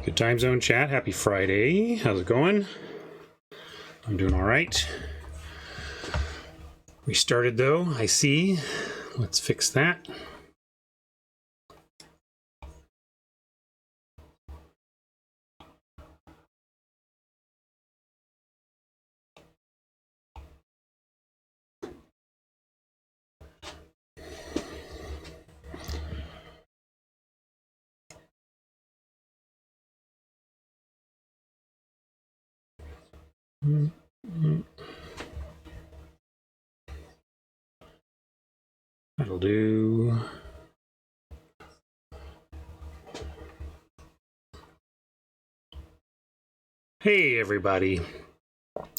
Good time zone chat. Happy Friday. How's it going? I'm doing all right. We started though, I see. Let's fix that. That'll do. Hey, everybody.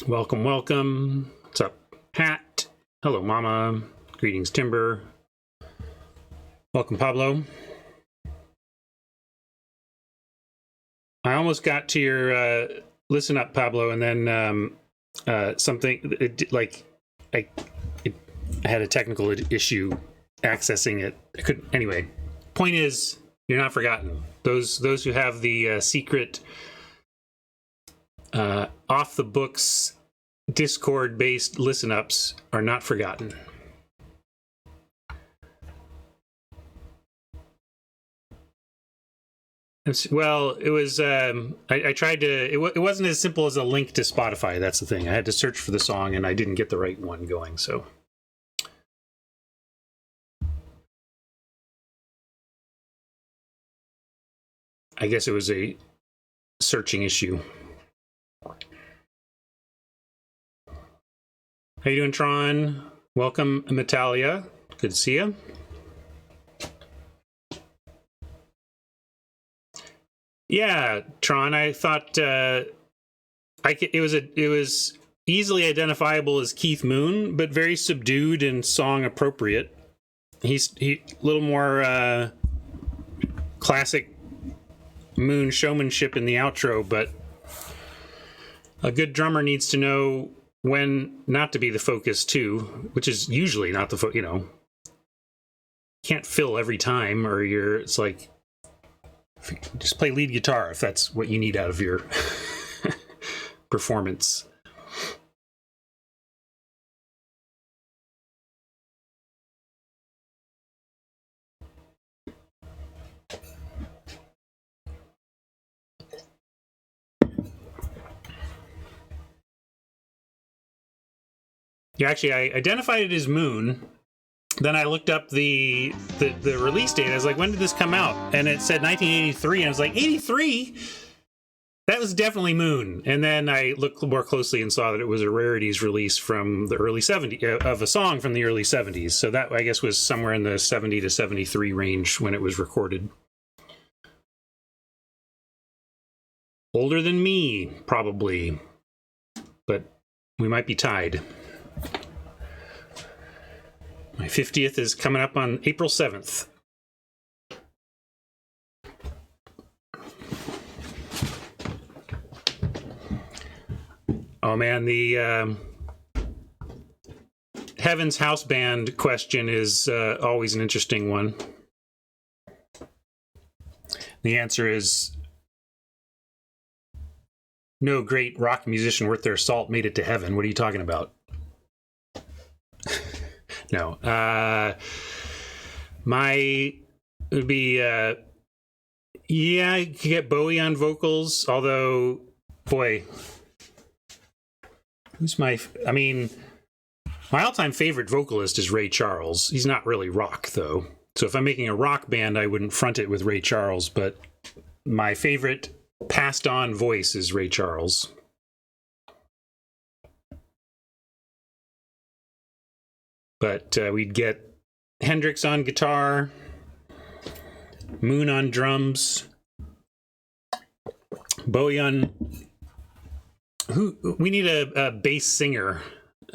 Welcome, welcome. What's up, Pat? Hello, Mama. Greetings, Timber. Welcome, Pablo. I almost got to your listen up, Pablo, and then something I had a technical issue accessing it. I couldn't. Anyway, point is, you're not forgotten. Those who have the secret off the books Discord based listen ups are not forgotten. Well, it was. I tried to. It wasn't as simple as a link to Spotify. That's the thing. I had to search for the song, and I didn't get the right one going. So, I guess it was a searching issue. How you doing, Tron? Welcome, Natalia. Good to see you. Yeah, Tron. I thought it was easily identifiable as Keith Moon, but very subdued and song appropriate. He's a little more classic Moon showmanship in the outro, but a good drummer needs to know when not to be the focus too, which is usually not the focus. Can't fill every time, or it's like. Just play lead guitar if that's what you need out of your performance. Yeah, actually, I identified it as Moon. Then I looked up the release date. I was like, when did this come out? And it said 1983. And I was like, 83? That was definitely Moon. And then I looked more closely and saw that it was a rarities release from the early 70s, of a song from the early 70s. So that, I guess, was somewhere in the 70 to 73 range when it was recorded. Older than me, probably. But we might be tied. My 50th is coming up on April 7th. Oh man, the Heaven's House Band question is always an interesting one. The answer is no great rock musician worth their salt made it to heaven. What are you talking about? No. It would be, you could get Bowie on vocals, although, boy, my all-time favorite vocalist is Ray Charles. He's not really rock, though. So if I'm making a rock band, I wouldn't front it with Ray Charles, but my favorite passed-on voice is Ray Charles. But we'd get Hendrix on guitar, Moon on drums, Bowie on. We need a bass singer.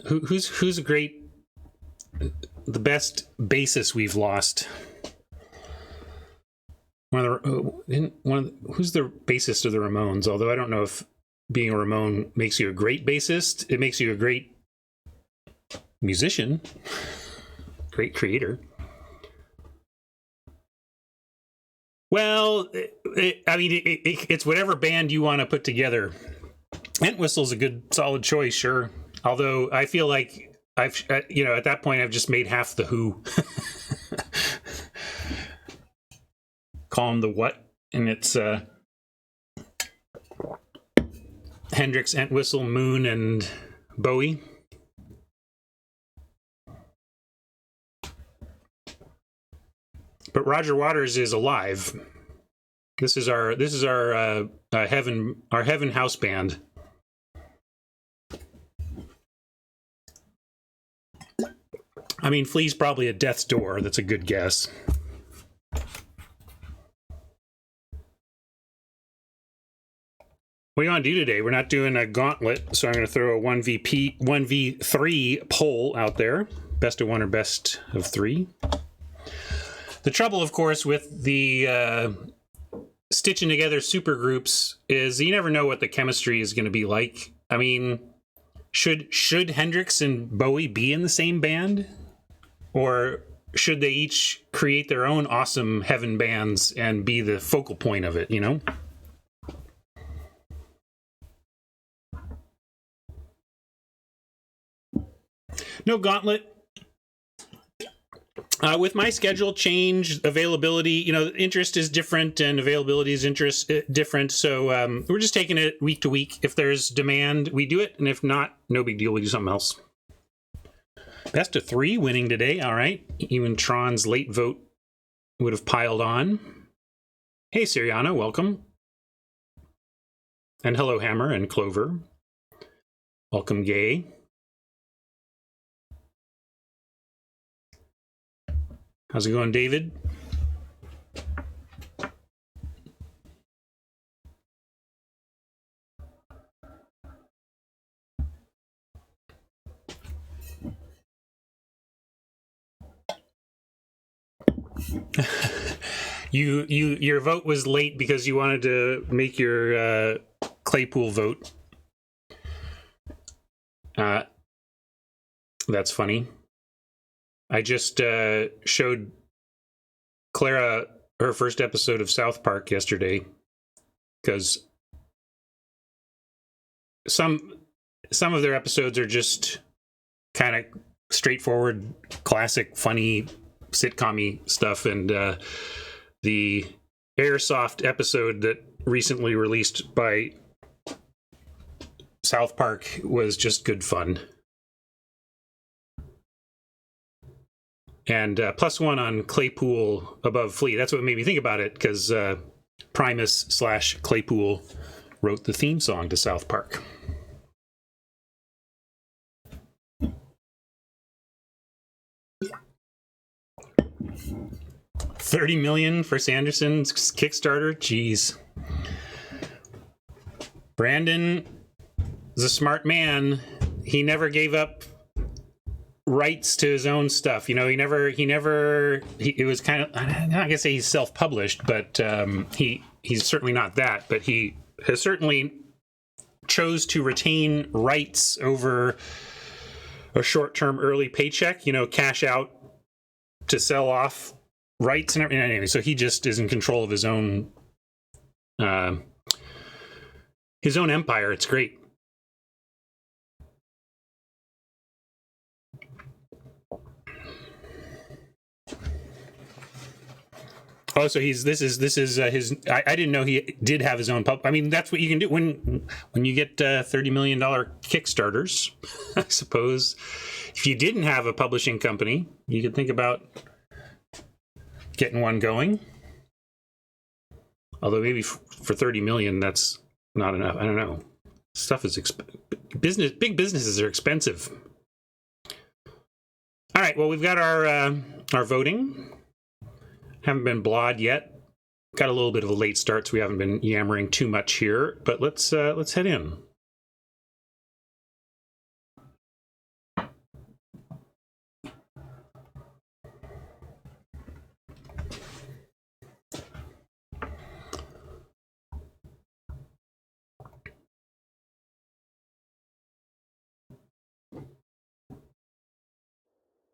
Who's a great, the best bassist we've lost? Who's the bassist of the Ramones? Although I don't know if being a Ramone makes you a great bassist. It makes you a great musician, great creator. Well, it's whatever band you want to put together. Entwistle's a good, solid choice, sure. Although I feel like I've, at that point, I've just made half the Who. Call them the what? And it's Hendrix, Entwistle, Moon, and Bowie. But Roger Waters is alive. This is our heaven house band. I mean, Flea's probably at death's door. That's a good guess. What do you want to do today? We're not doing a gauntlet, so I'm going to throw a 1v3 poll out there. Best of one or best of three. The trouble, of course, with the stitching together supergroups is you never know what the chemistry is going to be like. I mean, should Hendrix and Bowie be in the same band? Or should they each create their own awesome heaven bands and be the focal point of it, No gauntlet. With my schedule change, availability, interest is different and availability is different. So we're just taking it week to week. If there's demand, we do it. And if not, no big deal. We do something else. Best of three winning today. All right. Even Tron's late vote would have piled on. Hey, Siriana, welcome. And hello, Hammer and Clover. Welcome, Gay. How's it going, David? Your vote was late because you wanted to make your Claypool vote. That's funny. I just showed Clara her first episode of South Park yesterday because some of their episodes are just kind of straightforward, classic, funny, sitcom-y stuff, and the Airsoft episode that recently released by South Park was just good fun. And +1 on Claypool above Flea. That's what made me think about it, because Primus/Claypool wrote the theme song to South Park. $30 million for Sanderson's Kickstarter? Jeez. Brandon is a smart man. He never gave up rights to his own stuff. It was kind of, I'm not gonna say he's self-published, but he's certainly not that, but he has certainly chose to retain rights over a short-term early paycheck, cash out to sell off rights and everything. Anyway, so he just is in control of his own empire. It's great. Oh, so this is his. I didn't know he did have his own pub. I mean, that's what you can do when you get $30 million Kickstarters. I suppose if you didn't have a publishing company, you could think about getting one going. Although maybe for $30 million, that's not enough. I don't know. Stuff is big businesses are expensive. All right. Well, we've got our voting. Haven't been blawed yet. Got a little bit of a late start, so we haven't been yammering too much here. But let's head in.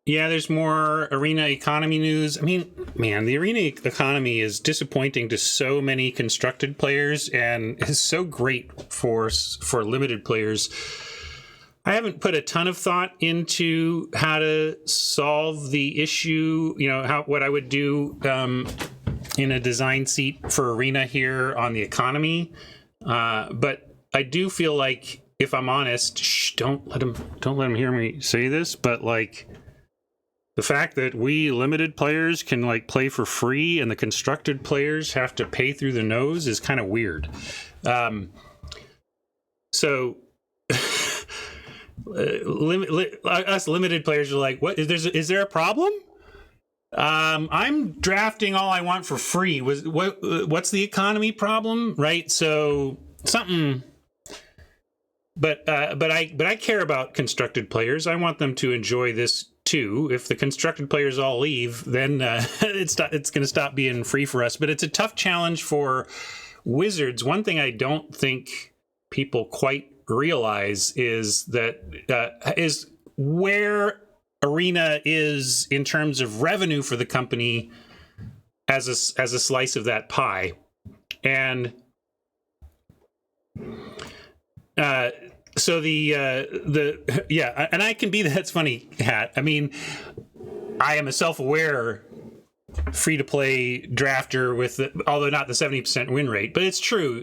Yeah, there's more arena economy news. I mean, man, the arena economy is disappointing to so many constructed players and is so great for limited players. I haven't put a ton of thought into how to solve the issue, what I would do in a design seat for arena here on the economy. But I do feel like, if I'm honest, don't let him hear me say this, but like, the fact that we limited players can like play for free and the constructed players have to pay through the nose is kind of weird. So us limited players are like, what is there a problem? I'm drafting all I want for free. What's the economy problem, right? So something. But I care about constructed players. I want them to enjoy this too. If the constructed players all leave, then it's going to stop being free for us. But it's a tough challenge for Wizards. One thing I don't think people quite realize is that is where Arena is in terms of revenue for the company as a slice of that pie, and so and I can be that's funny, Hat. I mean, I am a self-aware free-to-play drafter with although not the 70% win rate, but it's true.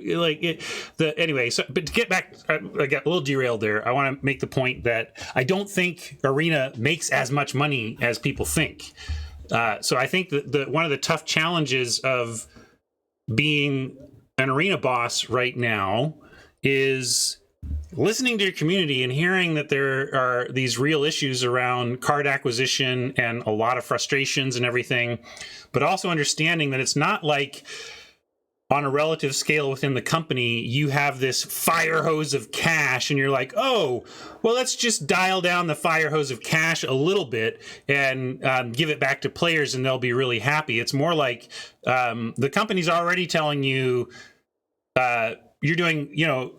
Anyway. So, but to get back, I got a little derailed there. I want to make the point that I don't think Arena makes as much money as people think. So I think that one of the tough challenges of being an Arena boss right now is listening to your community and hearing that there are these real issues around card acquisition and a lot of frustrations and everything, but also understanding that it's not like on a relative scale within the company, you have this fire hose of cash and you're like, oh, well, let's just dial down the fire hose of cash a little bit and give it back to players and they'll be really happy. It's more like the company's already telling you, you're doing,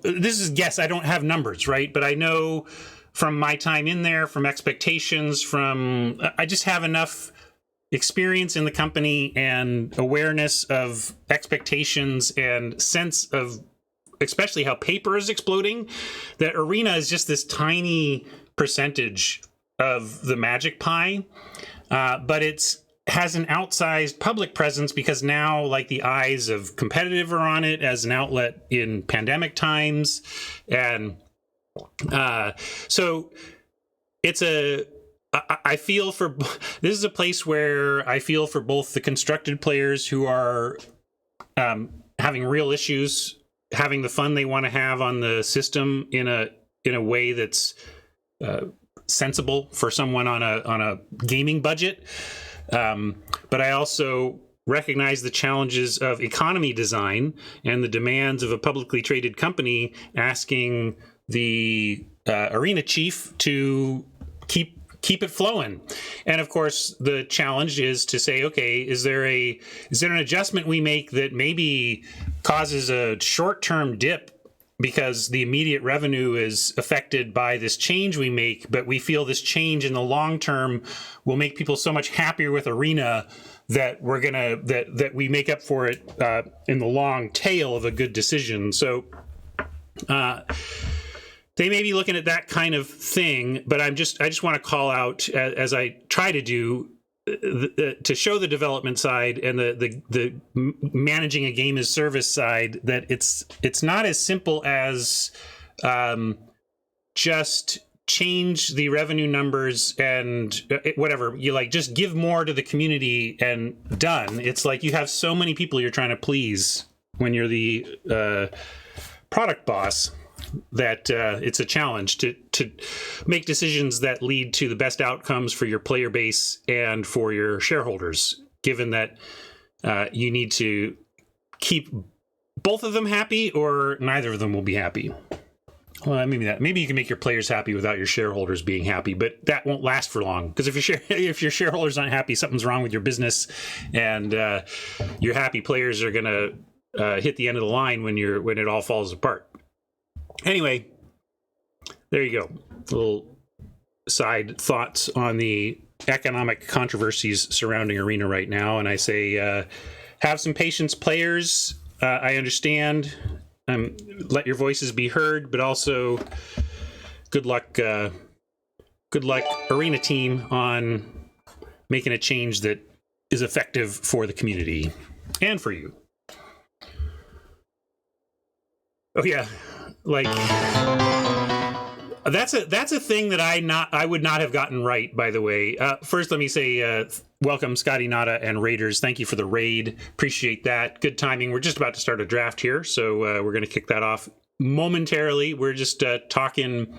this is guess. I don't have numbers, right? But I know from my time in there, from expectations, I just have enough experience in the company and awareness of expectations and sense of especially how paper is exploding, that Arena is just this tiny percentage of the Magic pie. But has an outsized public presence because now like the eyes of competitive are on it as an outlet in pandemic times. And so I feel this is a place where I feel for both the constructed players who are having real issues, having the fun they want to have on the system in a way that's sensible for someone on a gaming budget. But I also recognize the challenges of economy design and the demands of a publicly traded company asking the arena chief to keep it flowing. And of course, the challenge is to say, okay, is there an adjustment we make that maybe causes a short-term dip because the immediate revenue is affected by this change we make, but we feel this change in the long term will make people so much happier with Arena that that we make up for it in the long tail of a good decision. So they may be looking at that kind of thing, but I just want to call out, as I try to do, to show the development side and the managing a game as service side, that it's not as simple as just change the revenue numbers and whatever. You like just give more to the community and done. It's like you have so many people you're trying to please when you're the product boss that it's a challenge to make decisions that lead to the best outcomes for your player base and for your shareholders, given that you need to keep both of them happy or neither of them will be happy. Well, maybe you can make your players happy without your shareholders being happy, but that won't last for long, because if your shareholders aren't happy, something's wrong with your business, and your happy players are going to hit the end of the line when it all falls apart. Anyway, there you go. Little side thoughts on the economic controversies surrounding Arena right now, and I say, have some patience, players. I understand. Let your voices be heard, but also good luck, Arena team, on making a change that is effective for the community and for you. Oh yeah, like that's a thing that I would not have gotten right. By the way, first let me say welcome, Scotty Nada and Raiders. Thank you for the raid. Appreciate that. Good timing. We're just about to start a draft here, so we're going to kick that off momentarily. We're just talking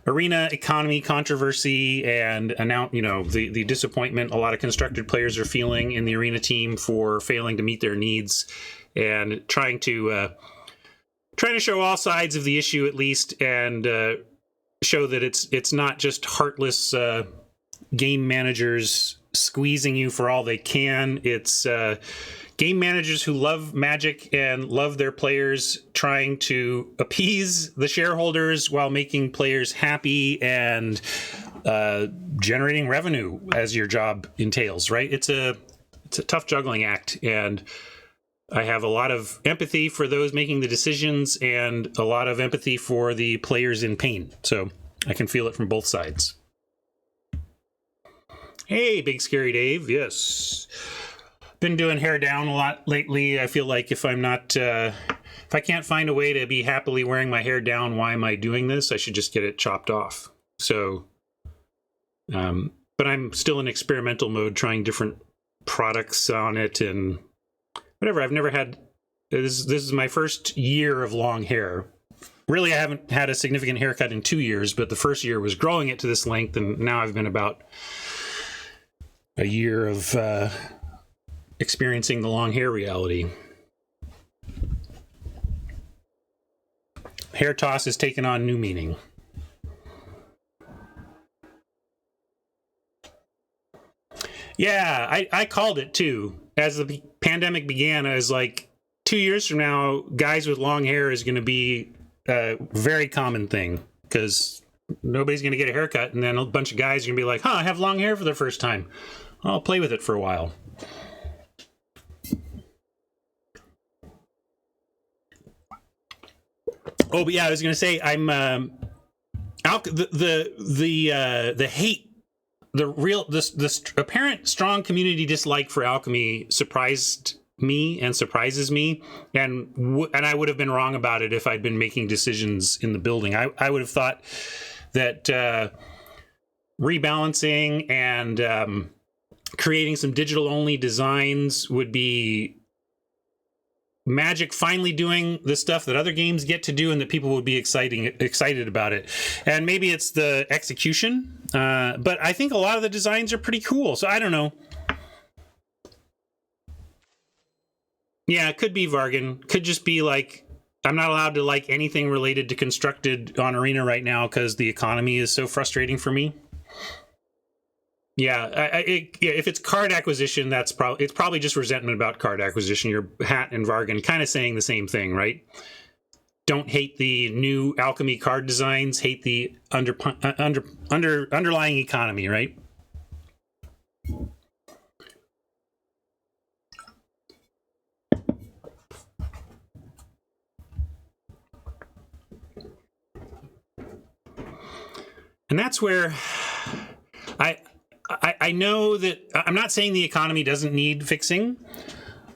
Arena economy controversy and the disappointment a lot of constructed players are feeling in the Arena team for failing to meet their needs, and trying to show all sides of the issue at least, and show that it's not just heartless game managers squeezing you for all they can. It's game managers who love Magic and love their players trying to appease the shareholders while making players happy and generating revenue as your job entails, right? It's a tough juggling act, and I have a lot of empathy for those making the decisions and a lot of empathy for the players in pain. So I can feel it from both sides. Hey, Big Scary Dave. Yes. Been doing hair down a lot lately. I feel like if I can't find a way to be happily wearing my hair down, why am I doing this? I should just get it chopped off. So, but I'm still in experimental mode, trying different products on it and whatever. I've never had this is my first year of long hair. Really, I haven't had a significant haircut in 2 years, but the first year was growing it to this length, and now I've been about a year of experiencing the long hair reality. Hair toss has taken on new meaning. Yeah, I called it too. As the pandemic began, I was like, 2 years from now, guys with long hair is going to be a very common thing, because nobody's going to get a haircut, and then a bunch of guys are going to be like, I have long hair for the first time. I'll play with it for a while. Oh, but yeah, I was going to say, I'm the hate, the apparent strong community dislike for alchemy surprised me and surprises me, and I would have been wrong about it if I'd been making decisions in the building. I would have thought that rebalancing and creating some digital only designs would be Magic finally doing the stuff that other games get to do, and that people would be excited about it. And maybe it's the execution, but I think a lot of the designs are pretty cool. So I don't know. Yeah, it could be Vargan. Could just be like, I'm not allowed to like anything related to constructed on Arena right now because the economy is so frustrating for me. Yeah, if it's card acquisition, it's probably just resentment about card acquisition. Your Hat and Vargan kind of saying the same thing, right? Don't hate the new alchemy card designs, hate the underlying economy, right? And that's where I know that I'm not saying the economy doesn't need fixing,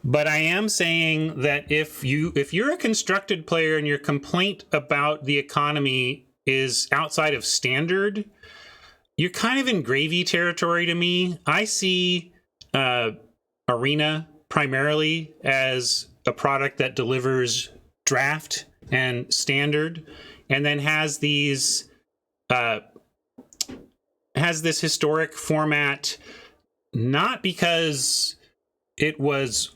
but I am saying that if you're a constructed player and your complaint about the economy is outside of standard, you're kind of in gravy territory to me. I see Arena primarily as a product that delivers draft and standard, and then has these has this historic format, not because it was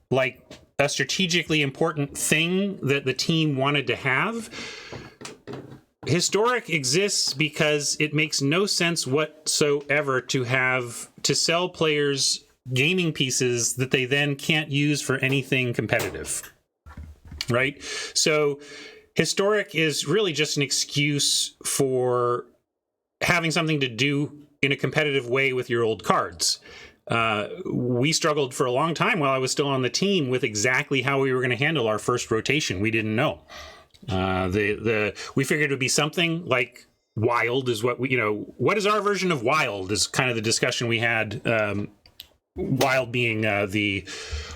like a strategically important thing that the team wanted to have. Historic exists because it makes no sense whatsoever to sell players gaming pieces that they then can't use for anything competitive, right? So historic is really just an excuse for having something to do in a competitive way with your old cards. We struggled for a long time while I was still on the team with exactly how we were going to handle our first rotation. We didn't know. We figured it would be something like Wild is what what is our version of Wild is kind of the discussion we had. Wild being the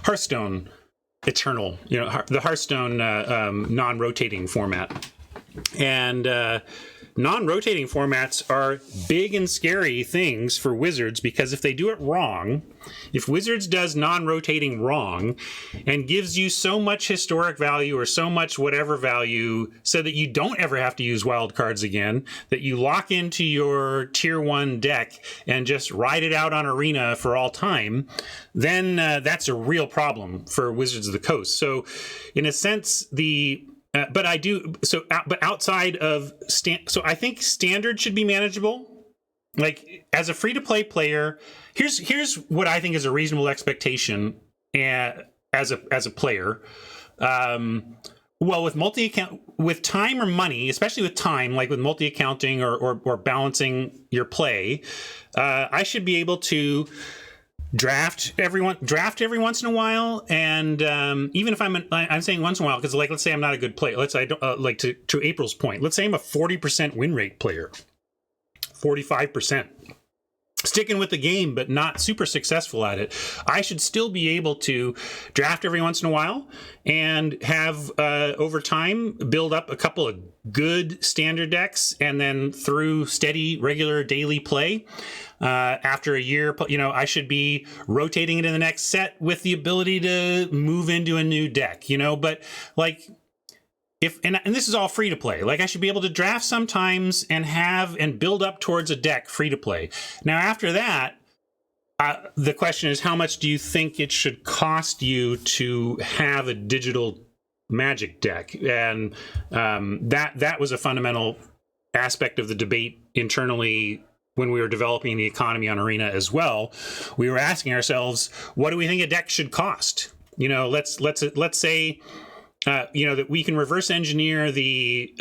Hearthstone Eternal, the Hearthstone non-rotating format. And non-rotating formats are big and scary things for Wizards, because if they do it wrong, if Wizards does non-rotating wrong and gives you so much historic value or so much whatever value so that you don't ever have to use wild cards again, that you lock into your tier 1 deck and just ride it out on Arena for all time, then that's a real problem for Wizards of the Coast. So in a sense, but outside of so I think standard should be manageable. Like, as a free-to-play player, here's what I think is a reasonable expectation as a player. Well, with multi-account, with time or money, especially with time, like with multi-accounting or balancing your play, I should be able to draft every once in a while, and even if I'm saying once in a while, because let's say I'm not a good player. Let's say I don't to April's point. Let's say I'm a 40% win rate player, 45%, sticking with the game but not super successful at it. I should still be able to draft every once in a while and have over time build up a couple of good standard decks, and then through steady regular daily play. After a year, I should be rotating it in the next set with the ability to move into a new deck, but like and this is all free to play. Like, I should be able to draft sometimes and build up towards a deck free to play. Now, after that, the question is, how much do you think it should cost you to have a digital Magic deck? And that was a fundamental aspect of the debate internally when we were developing the economy on Arena as well. We were asking ourselves, what do we think a deck should cost? Let's say that we can reverse engineer the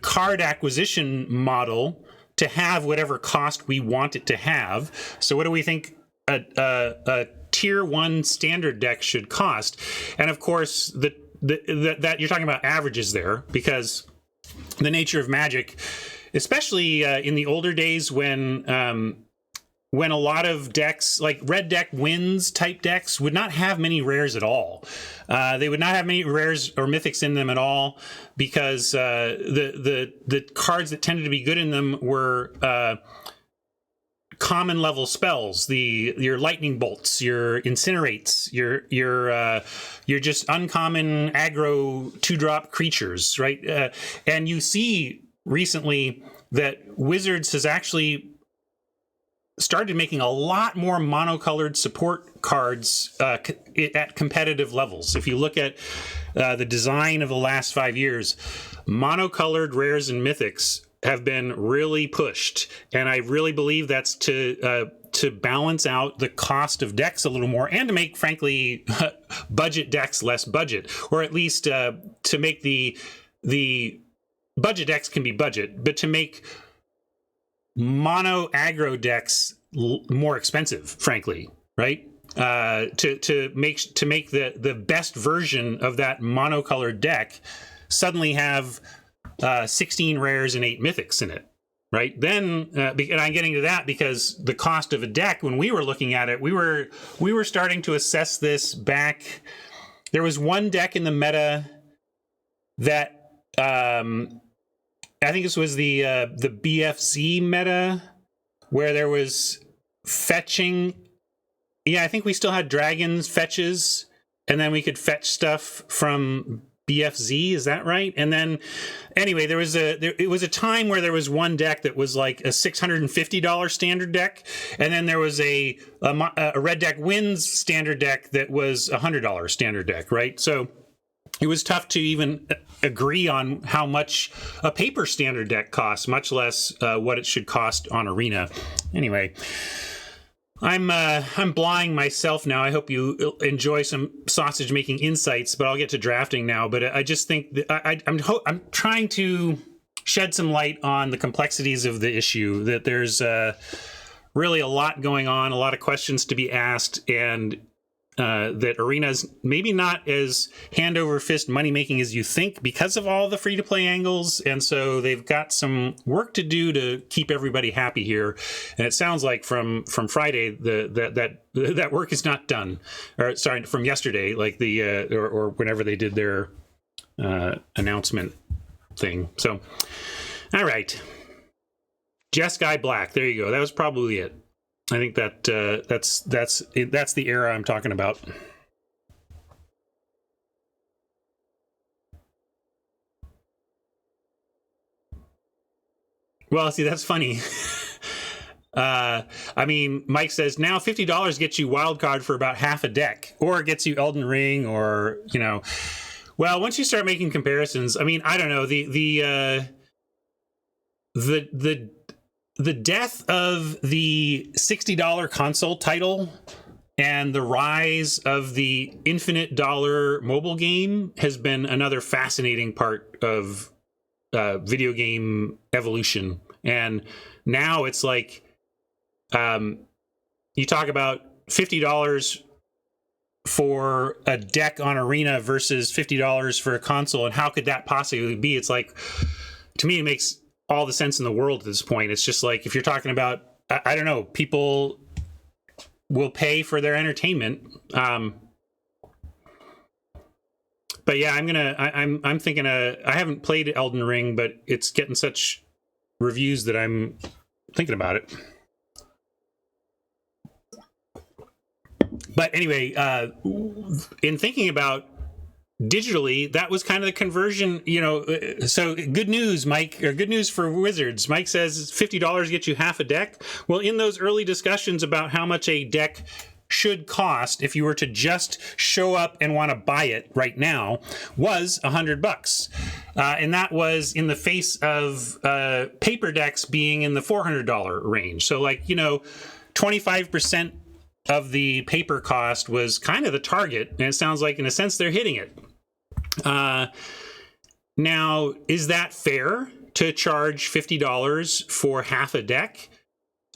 card acquisition model to have whatever cost we want it to have. So what do we think a tier 1 standard deck should cost? And of course, that you're talking about averages there, because the nature of Magic, especially in the older days when a lot of decks, like red deck wins type decks, would not have many rares at all. They would not have many rares or mythics in them at all, because the cards that tended to be good in them were common level spells, your lightning bolts, your incinerates, your just uncommon aggro 2-drop creatures, right? And you see recently that Wizards has actually started making a lot more monocolored support cards at competitive levels. If you look at the design of the last 5 years, monocolored rares and mythics have been really pushed, and I really believe that's to balance out the cost of decks a little more, and to make, frankly, budget decks less budget, or at least to make the budget decks can be budget, but to make mono aggro decks more expensive, frankly, right? To make the best version of that monocolored deck suddenly have 16 rares and 8 mythics in it, right? Then, and I'm getting to that because the cost of a deck, when we were looking at it, we were starting to assess this back. There was one deck in the meta that I think this was the BFZ meta, where there was fetching. Yeah, I think we still had dragons fetches, and then we could fetch stuff from BFZ. Is that right? And then, anyway, it was a time where there was one deck that was like a $650 standard deck, and then there was a red deck wins standard deck that was $100 standard deck, right? So it was tough to even agree on how much a paper standard deck costs, much less what it should cost on Arena. Anyway, I'm blying myself now. I hope you enjoy some sausage making insights, but I'll get to drafting now. But I just think that I'm trying to shed some light on the complexities of the issue, that there's really a lot going on, a lot of questions to be asked, and that Arena's maybe not as hand over fist money making as you think because of all the free to play angles, and so they've got some work to do to keep everybody happy here. And it sounds like from Friday that work is not done, or sorry, from yesterday, like the or whenever they did their announcement thing. So, all right, Jess Guy Black, there you go. That was probably it. I think that that's the era I'm talking about. Well, see, that's funny. I mean, Mike says now $50 gets you wildcard for about half a deck, or it gets you Elden Ring, or Well, once you start making comparisons, I mean, I don't know, the death of the $60 console title and the rise of the infinite dollar mobile game has been another fascinating part of video game evolution. And now it's like, you talk about $50 for a deck on Arena versus $50 for a console, and how could that possibly be? It's like, to me, it makes all the sense in the world at this point. It's just like, if you're talking about, I don't know, people will pay for their entertainment. But yeah, I'm thinking, I haven't played Elden Ring, but it's getting such reviews that I'm thinking about it. But anyway, in thinking about digitally, that was kind of the conversion, so good news, Mike, or good news for Wizards. Mike says $50 gets you half a deck. Well, in those early discussions about how much a deck should cost if you were to just show up and want to buy it right now, was $100. And that was in the face of paper decks being in the $400 range. So 25% of the paper cost was kind of the target, and it sounds like in a sense they're hitting it. Now, is that fair to charge $50 for half a deck?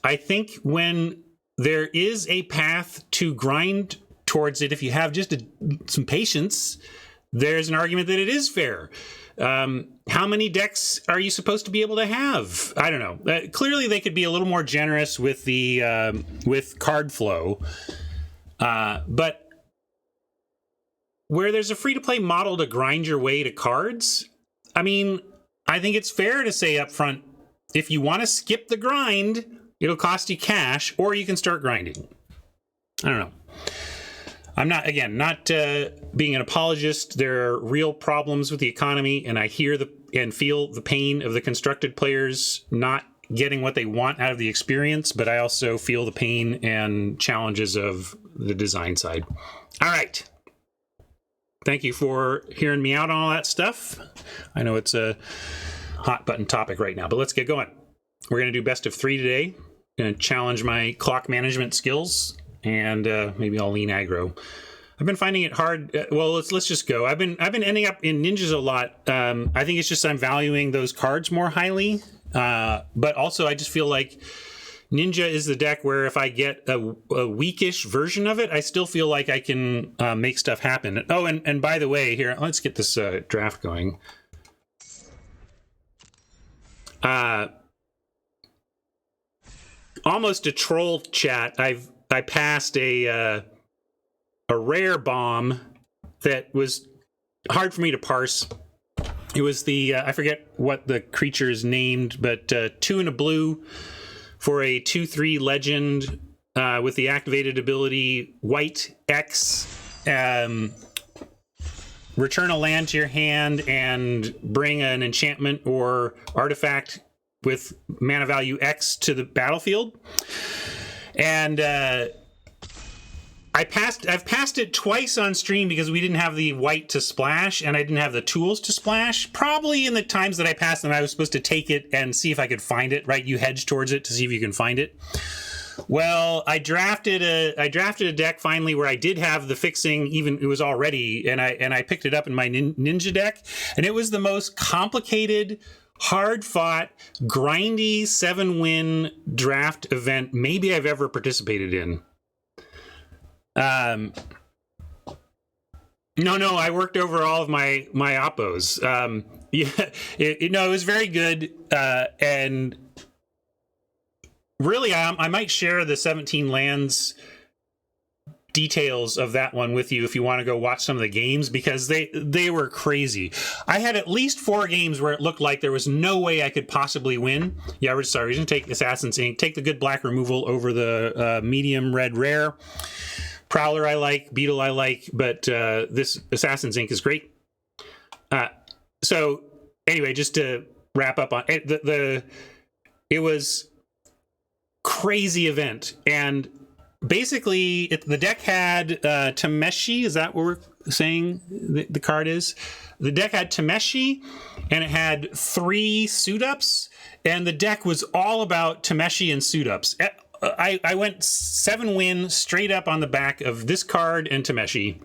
I think when there is a path to grind towards it, if you have just some patience, there's an argument that it is fair. How many decks are you supposed to be able to have? I don't know. Clearly, they could be a little more generous with the with card flow, but where there's a free-to-play model to grind your way to cards, I mean, I think it's fair to say up front, if you want to skip the grind, it'll cost you cash, or you can start grinding. I don't know. I'm not being an apologist. There are real problems with the economy, and I hear and feel the pain of the constructed players not getting what they want out of the experience, but I also feel the pain and challenges of the design side. All right. Thank you for hearing me out on all that stuff. I know it's a hot button topic right now, but let's get going. We're going to do best of 3 today. Going to challenge my clock management skills, and maybe I'll lean aggro. I've been finding it hard. Well, let's just go. I've been ending up in ninjas a lot. I think it's just I'm valuing those cards more highly, but also I just feel like Ninja is the deck where if I get a weakish version of it, I still feel like I can make stuff happen. Oh, and by the way, here, let's get this draft going. Almost a troll chat. I passed a rare bomb that was hard for me to parse. It was the I forget what the creature is named, but 2 and a blue for a 2/3 legend with the activated ability White X. Return a land to your hand and bring an enchantment or artifact with mana value X to the battlefield. And I've passed it twice on stream because we didn't have the white to splash and I didn't have the tools to splash. Probably in the times that I passed them, I was supposed to take it and see if I could find it, right? You hedge towards it to see if you can find it. Well, I drafted a deck finally where I did have the fixing, even it was already, and I picked it up in my ninja deck, and it was the most complicated, hard-fought, grindy 7-win draft event maybe I've ever participated in. No, I worked over all of my oppos. Yeah, it was very good, and really, I might share the 17 lands details of that one with you if you want to go watch some of the games, because they were crazy. I had at least 4 games where it looked like there was no way I could possibly win. Yeah, we're going to take Assassin's Ink, take the good black removal over the medium red rare. Prowler I like, Beetle I like, but this Assassin's Ink is great. So anyway, just to wrap up on it, it was crazy event, and basically the deck had Tameshi. Is that what we're saying the card is? The deck had Tameshi, and it had 3 suit ups, and the deck was all about Tameshi and suit ups. I went 7-win straight up on the back of this card and Tameshi.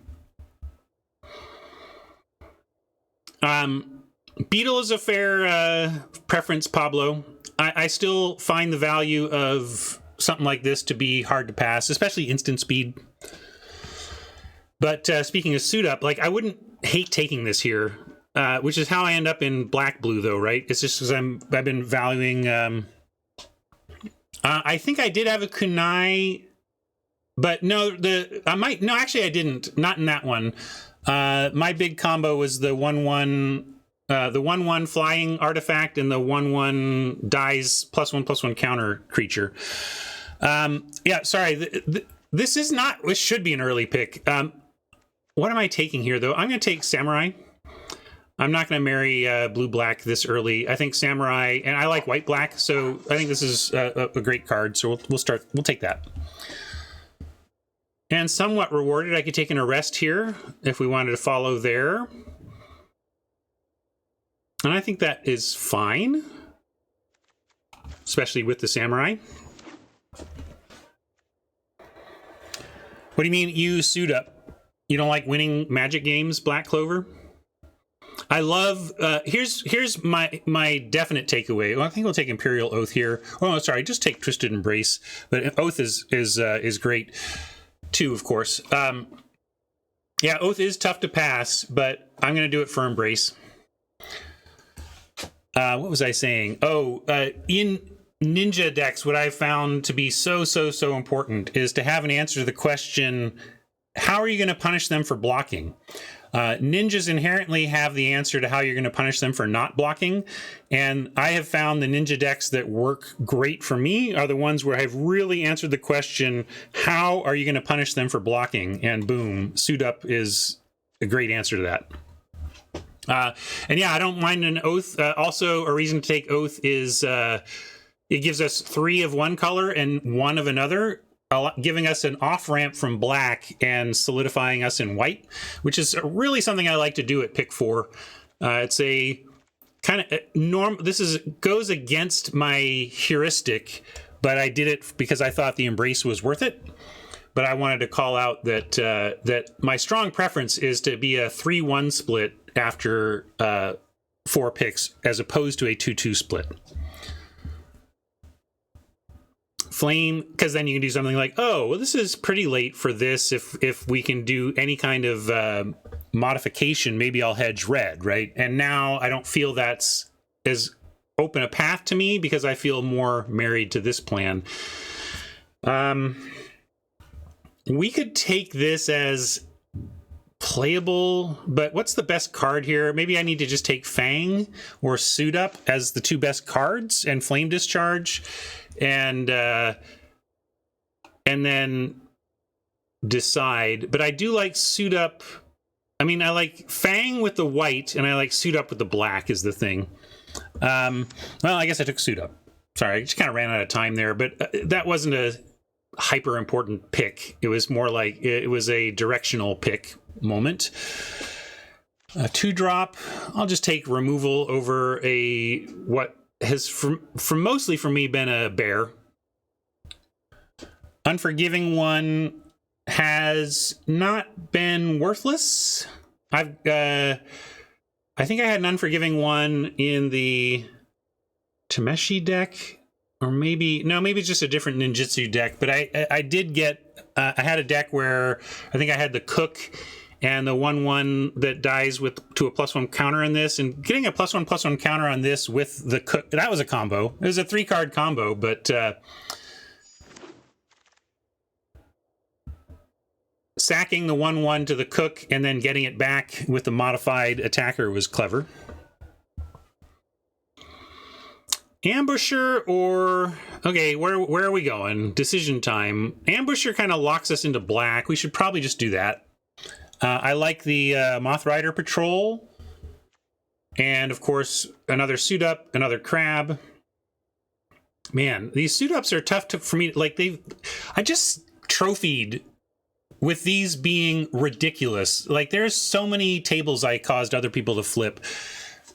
Beetle is a fair preference, Pablo. I still find the value of something like this to be hard to pass, especially instant speed. But speaking of suit up, like, I wouldn't hate taking this here, which is how I end up in black blue, though, right? It's just because I've been valuing. I think I did have a kunai, but no, actually I didn't. Not in that one. My big combo was the 1/1, the 1/1 flying artifact and the 1/1 dies +1/+1 counter creature. Yeah, sorry. This is not. This should be an early pick. What am I taking here, though? I'm going to take Samurai. I'm not going to marry blue-black this early. I think Samurai, and I like white-black, so I think this is a great card. So we'll take that. And somewhat rewarded, I could take an arrest here if we wanted to follow there. And I think that is fine, especially with the Samurai. What do you mean you suit up? You don't like winning Magic games, Black Clover? I love, here's my definite takeaway. Well, I think we'll take Imperial Oath here. Oh, sorry, just take Twisted Embrace. But Oath is great too, of course. Yeah, Oath is tough to pass, but I'm going to do it for Embrace. What was I saying? Oh, in Ninja decks, what I found to be so important is to have an answer to the question, how are you going to punish them for blocking? Ninjas inherently have the answer to how you're going to punish them for not blocking, and I have found the ninja decks that work great for me are the ones where I've really answered the question, how are you going to punish them for blocking? And boom, suit up is a great answer to that. And yeah, I don't mind an Oath. Also, a reason to take Oath is it gives us 3 of one color and 1 of another, giving us an off-ramp from black and solidifying us in white, which is really something I like to do at pick 4. It's a kind of this goes against my heuristic, but I did it because I thought the Embrace was worth it. But I wanted to call out that that my strong preference is to be a 3-1 split after 4 picks, as opposed to a 2-2 split. Flame, because then you can do something like, oh, well, this is pretty late for this. If we can do any kind of modification, maybe I'll hedge red, right? And now I don't feel that's as open a path to me because I feel more married to this plan. We could take this as playable, but what's the best card here? Maybe I need to just take Fang or Suit Up as the 2 best cards and Flame Discharge, and then decide. But I do like Suit Up. I mean, I like Fang with the white, and I like Suit Up with the black is the thing. Well, I guess I took Suit Up. Sorry, I just kind of ran out of time there, but that wasn't a hyper important pick. It was more like it was a directional pick moment. 2-drop. I'll just take removal over a what has from mostly for me been a bear. Unforgiving One has not been worthless. I think I had an Unforgiving One in the Tameshi deck, or maybe it's just a different ninjutsu deck. But I did get I had a deck where I think I had the Cook and the 1/1 that dies to a +1 counter on this, and getting a +1/+1 counter on this with the Cook, that was a combo. It was a 3-card combo, but sacking the 1/1 to the Cook and then getting it back with the modified attacker was clever. Ambusher or... Okay, where are we going? Decision time. Ambusher kind of locks us into black. We should probably just do that. I like the Moth Rider Patrol. And, of course, another Suit Up, another Crab. Man, these Suit Ups are tough for me. Like, I just trophied with these being ridiculous. Like, there's so many tables I caused other people to flip.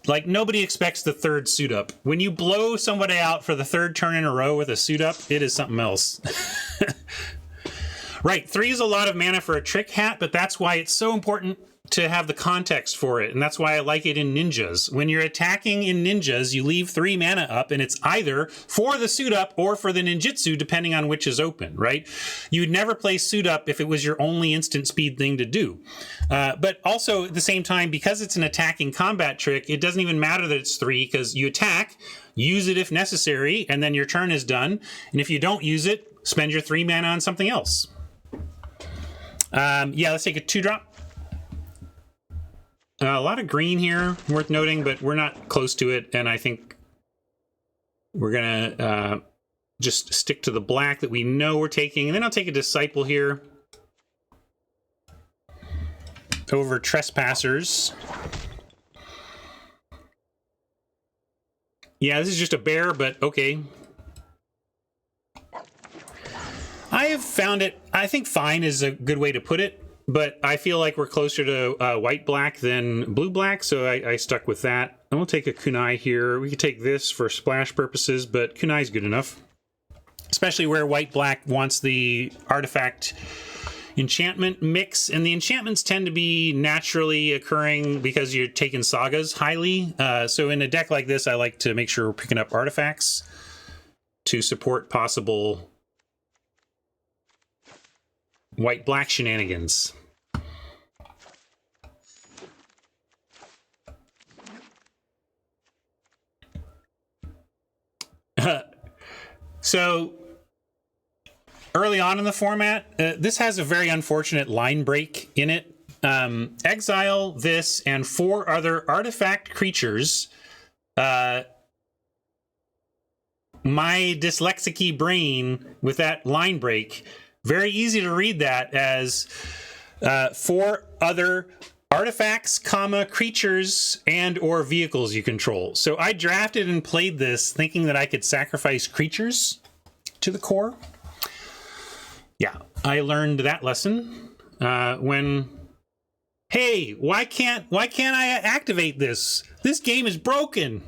Like, nobody expects the 3rd Suit Up. When you blow somebody out for the 3rd turn in a row with a Suit Up, it is something else. Right, 3 is a lot of mana for a trick hat, but that's why it's so important to have the context for it, and that's why I like it in ninjas. When you're attacking in ninjas, you leave 3 mana up, and it's either for the Suit Up or for the ninjutsu, depending on which is open, right? You'd never play Suit Up if it was your only instant speed thing to do. But also, at the same time, because it's an attacking combat trick, it doesn't even matter that it's 3, because you attack, use it if necessary, and then your turn is done. And if you don't use it, spend your 3 mana on something else. Yeah, let's take a 2-drop. A lot of green here, worth noting, but we're not close to it, and I think we're gonna just stick to the black that we know we're taking, and then I'll take a Disciple here over Trespassers. Yeah, this is just a bear, but okay. I have found it, I think fine is a good way to put it, but I feel like we're closer to white-black than blue-black, so I stuck with that. And we'll take a Kunai here. We could take this for splash purposes, but Kunai's good enough. Especially where white-black wants the artifact enchantment mix, and the enchantments tend to be naturally occurring because you're taking sagas highly. So in a deck like this, I like to make sure we're picking up artifacts to support possible white-black shenanigans. So, early on in the format, this has a very unfortunate line break in it. Exile this and 4 other artifact creatures. My dyslexic brain with that line break, very easy to read that as 4 other artifacts, creatures, and or vehicles you control. So I drafted and played this thinking that I could sacrifice creatures to the core. Yeah, I learned that lesson when, hey, why can't I activate this? This game is broken.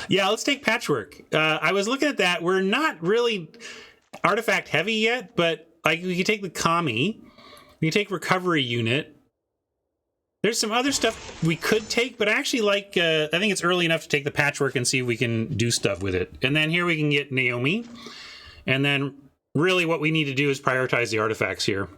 Yeah, let's take Patchwork. I was looking at that. We're not really artifact heavy yet, but like we can take the Kami, we can take Recovery Unit. There's some other stuff we could take, but I actually like, I think it's early enough to take the Patchwork and see if we can do stuff with it. And then here we can get Naomi. And then really what we need to do is prioritize the artifacts here.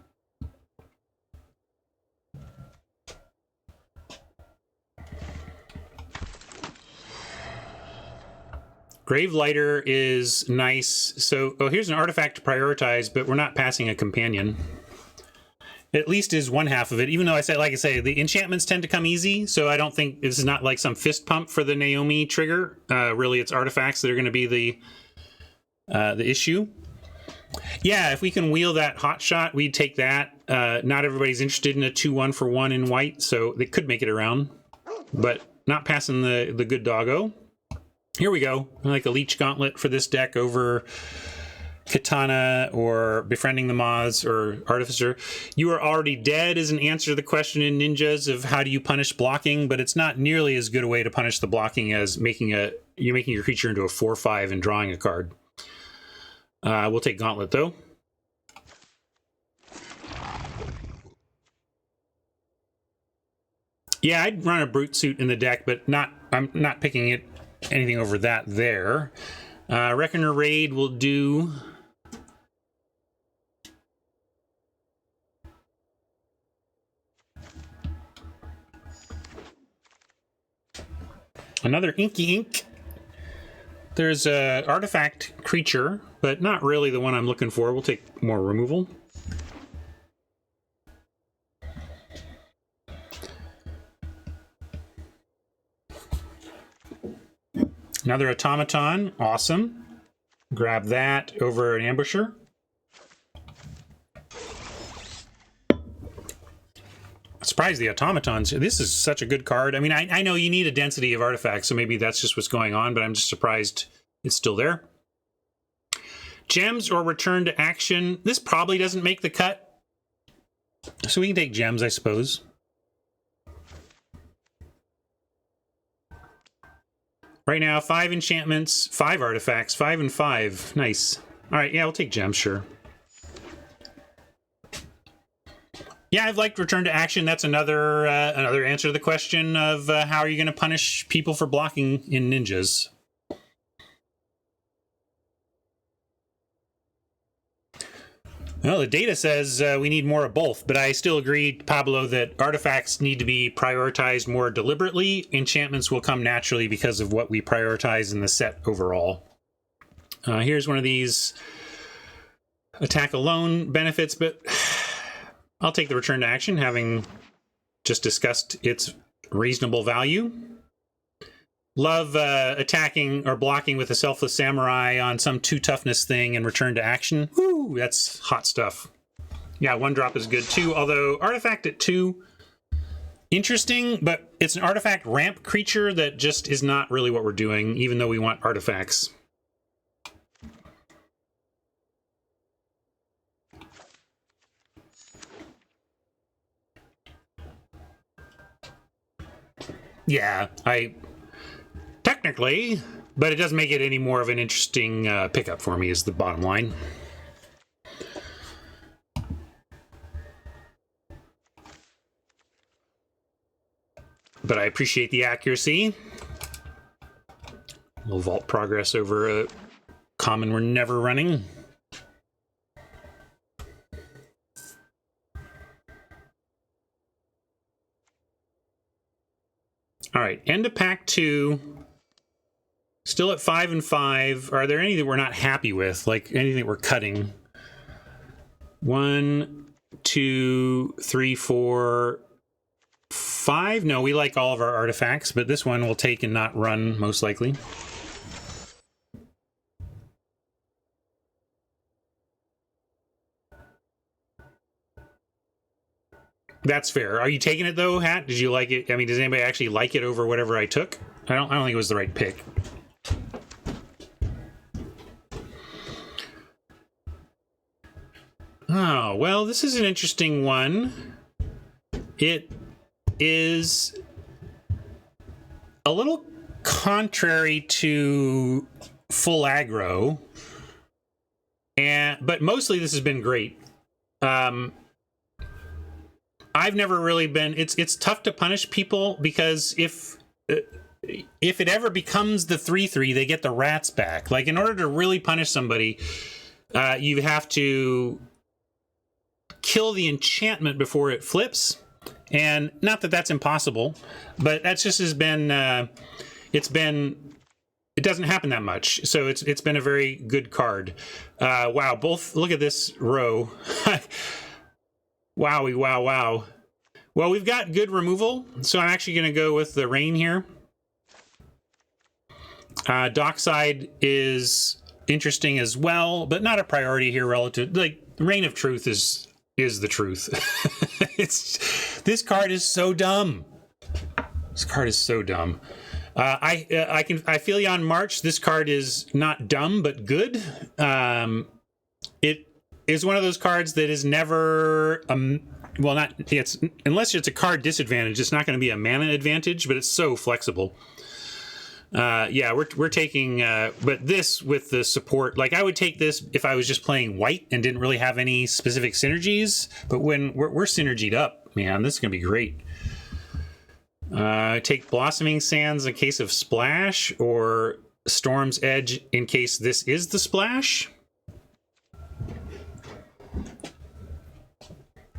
Gravelighter is nice. So, here's an artifact to prioritize, but we're not passing a companion. At least is one half of it, even though like I say, the enchantments tend to come easy, so I don't think this is not like some fist pump for the Naomi trigger. Really, it's artifacts that are going to be the issue. Yeah, if we can wheel that hot shot, we'd take that. Not everybody's interested in a 2-1 for 1 in white, so they could make it around, but not passing the good doggo. Here we go. I like a Leech Gauntlet for this deck over Katana or Befriending the Moths or Artificer. You Are Already Dead is an answer to the question in Ninjas of how do you punish blocking, but it's not nearly as good a way to punish the blocking as making your creature into a 4/5 and drawing a card. We'll take Gauntlet though. Yeah, I'd run a Brute Suit in the deck, but I'm not picking it anything over that there. Reckoner Raid will do. Another Inky Ink. There's a artifact creature, but not really the one I'm looking for. We'll take more removal. Another automaton, awesome. Grab that over an ambusher. Surprised the automatons. This is such a good card. I mean, I know you need a density of artifacts, so maybe that's just what's going on, but I'm just surprised it's still there. Gems or return to action. This probably doesn't make the cut. So we can take gems, I suppose. Right now, 5 enchantments, 5 artifacts, 5 and 5. Nice. All right, yeah, we'll take gems, sure. Yeah, I've liked return to action. That's another answer to the question of how are you going to punish people for blocking in ninjas. Well, the data says we need more of both, but I still agree, Pablo, that artifacts need to be prioritized more deliberately. Enchantments will come naturally because of what we prioritize in the set overall. Here's one of these attack alone benefits, but I'll take the return to action, having just discussed its reasonable value. Love attacking or blocking with a Selfless Samurai on some 2 toughness thing and return to action. Woo, that's hot stuff. Yeah, 1 drop is good too, although artifact at 2, interesting, but it's an artifact ramp creature that just is not really what we're doing, even though we want artifacts. Yeah, technically, but it doesn't make it any more of an interesting pickup for me is the bottom line. But I appreciate the accuracy. A little vault progress over a common we're never running. All right, end of pack 2. Still at 5 and 5. Are there any that we're not happy with? Like anything that we're cutting? 1, 2, 3, 4, 5. No, we like all of our artifacts, but this one we'll take and not run, most likely. That's fair. Are you taking it though, Hat? Did you like it? I mean, does anybody actually like it over whatever I took? I don't think it was the right pick. Oh, well, this is an interesting one. It is a little contrary to full aggro, but mostly this has been great. I've never really been. It's tough to punish people because if it ever becomes the 3/3, they get the rats back. Like in order to really punish somebody, you have to kill the enchantment before it flips, and not that that's impossible, but that's just has been. It doesn't happen that much, so it's been a very good card. Wow, both look at this row. Wowie, wow, wow. Well, we've got good removal, so I'm actually going to go with the rain here. Dockside is interesting as well, but not a priority here relative. Like, Reign of Truth is the truth. This card is so dumb. This card is so dumb. I feel you on March. This card is not dumb, but good. It is one of those cards that is never unless it's a card disadvantage, it's not going to be a mana advantage, but it's so flexible. Yeah, we're taking but this with the support, like I would take this if I was just playing white and didn't really have any specific synergies, but when we're synergied up, man, this is going to be great. Take Blossoming Sands in case of splash, or Storm's Edge in case this is the splash.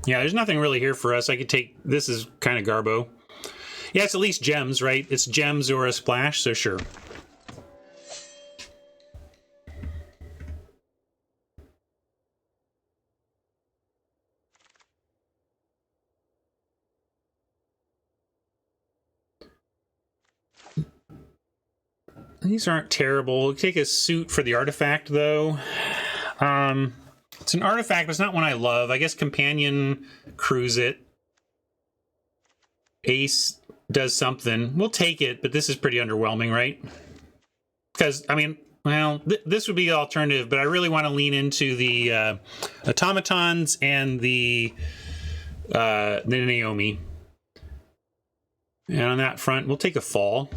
Yeah, there's nothing really here for us. I could take, this is kind of garbo. Yeah, it's at least gems, right? It's gems or a splash, so sure. These aren't terrible. We'll take a suit for the artifact, though. It's an artifact, but it's not one I love. I guess Companion crews it. Ace does something. We'll take it, but this is pretty underwhelming, right? Because, I mean, well, this would be the alternative, but I really want to lean into the automatons and the Naomi. And on that front, we'll take a fall.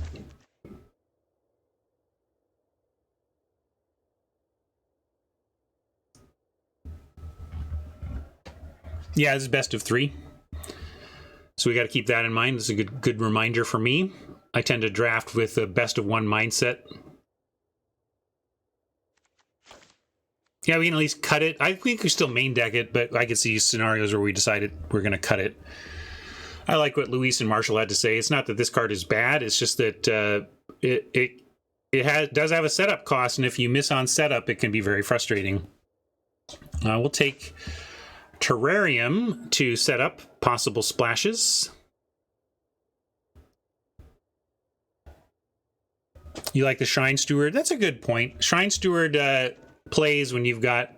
Yeah, this is best of 3. So we got to keep that in mind. This is a good reminder for me. I tend to draft with a best of 1 mindset. Yeah, we can at least cut it. I think we still main deck it, but I could see scenarios where we decided we're going to cut it. I like what Luis and Marshall had to say. It's not that this card is bad. It's just that it does have a setup cost, and if you miss on setup, it can be very frustrating. We'll take Terrarium to set up possible splashes. You like the Shrine Steward? That's a good point. Shrine Steward plays when you've got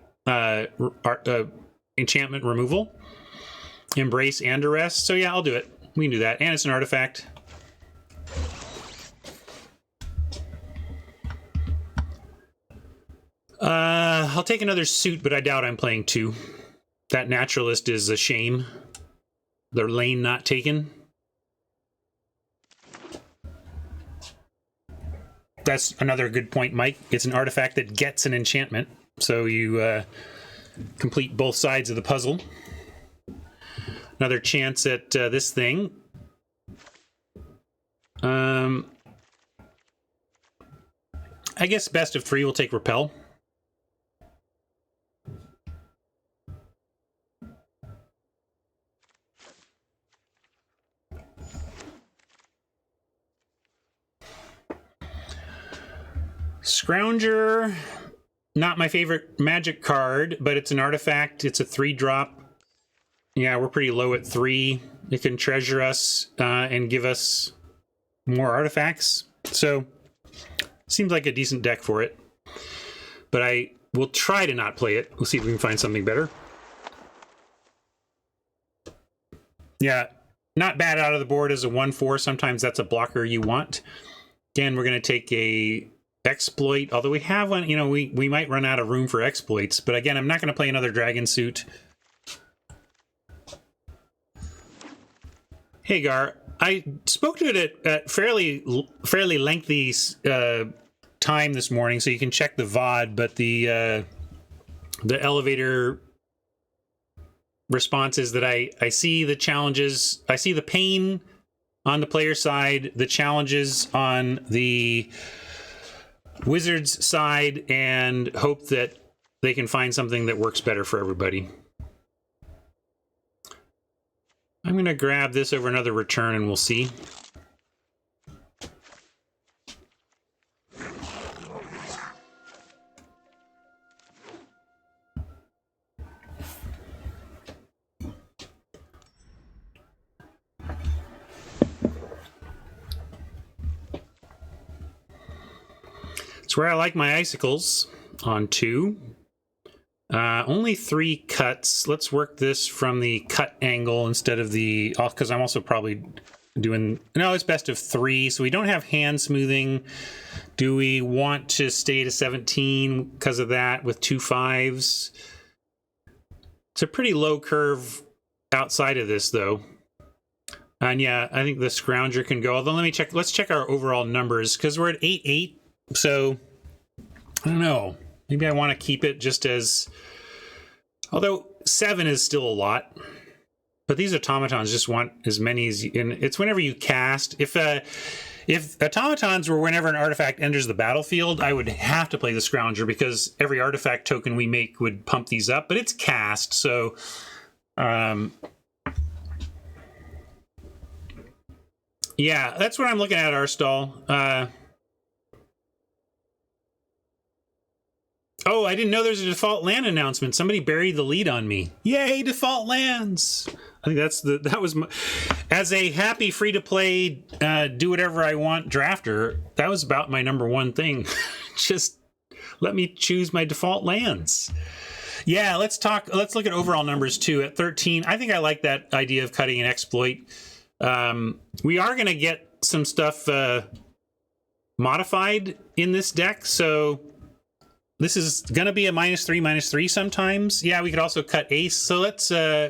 enchantment removal, embrace, and arrest. So yeah, I'll do it. We can do that. And it's an artifact. I'll take another suit, but I doubt I'm playing 2. That Naturalist is a shame. Their lane not taken. That's another good point, Mike. It's an artifact that gets an enchantment. So you complete both sides of the puzzle. Another chance at this thing. I guess best of 3 will take Repel. Scrounger, not my favorite magic card, but it's an artifact. It's a 3-drop. Yeah, we're pretty low at 3. It can treasure us and give us more artifacts. So, seems like a decent deck for it. But I will try to not play it. We'll see if we can find something better. Yeah, not bad out of the board as a 1/4. Sometimes that's a blocker you want. Again, we're going to take a exploit, although we have one, you know, we might run out of room for exploits, but again, I'm not going to play another dragon suit. Hey Gar, I spoke to it at fairly lengthy time this morning, so you can check the VOD, but the elevator response is that I see the challenges, I see the pain on the player side, the challenges on the Wizards side, and hope that they can find something that works better for everybody. I'm going to grab this over another return and we'll see. It's where I like my icicles on 2. Only 3 cuts. Let's work this from the cut angle instead of the, because I'm also probably doing, no, it's best of 3, so we don't have hand smoothing. Do we want to stay to 17 because of that with 2 5s? It's a pretty low curve outside of this, though. And yeah, I think the Scrounger can go, although let's check our overall numbers, because we're at 8-8, so I don't know. Maybe I want to keep it just as, although 7 is still a lot. But these automatons just want as many as and it's whenever you cast. If automatons were whenever an artifact enters the battlefield, I would have to play the Scrounger because every artifact token we make would pump these up. But it's cast, so yeah, that's what I'm looking at, Arstall. Oh, I didn't know there's a default land announcement. Somebody buried the lead on me. Yay, default lands! I think that was my, as a happy free to play, do whatever I want drafter. That was about my number one thing. Just let me choose my default lands. Yeah, let's look at overall numbers too. At 13, I think I like that idea of cutting an exploit. We are going to get some stuff modified in this deck, so this is going to be a -3/-3 sometimes. Yeah, we could also cut ace. So let's go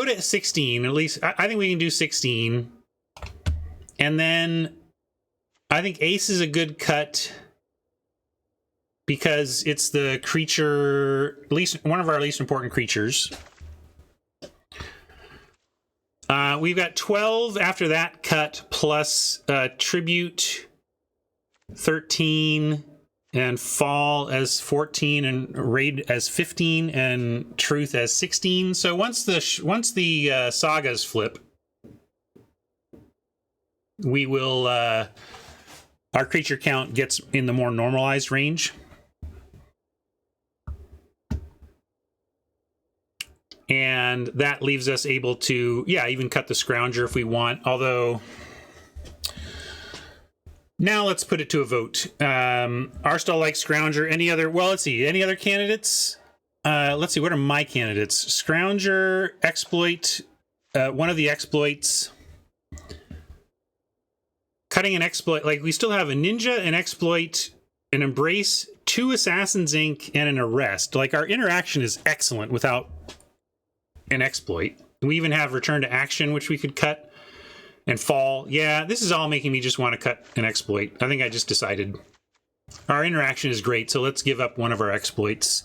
to 16. At least I think we can do 16. And then I think ace is a good cut because it's the creature, at least one of our least important creatures. We've got 12 after that cut plus tribute 13 and fall as 14 and raid as 15 and truth as 16. So once the sagas flip, we will our creature count gets in the more normalized range. And that leaves us able to, yeah, even cut the Scrounger if we want. Although, now let's put it to a vote. Arstall likes Scrounger. Any other, well, let's see. Any other candidates? Let's see, what are my candidates? Scrounger, exploit, one of the exploits. Cutting an exploit, like we still have a ninja, an exploit, an embrace, 2 Assassin's Ink, and an arrest. Like our interaction is excellent without an exploit. We even have return to action, which we could cut, and fall. Yeah, this is all making me just want to cut an exploit. I think I just decided. Our interaction is great, so let's give up one of our exploits.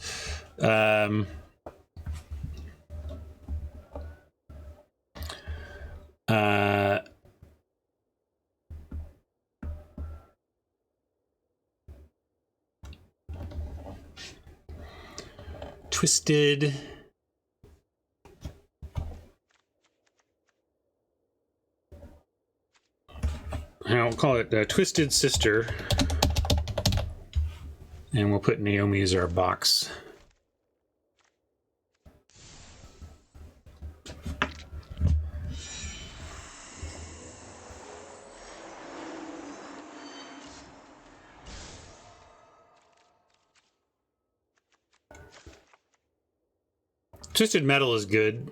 Twisted. I'll call it Twisted Sister. And we'll put Naomi as our box. Twisted Metal is good.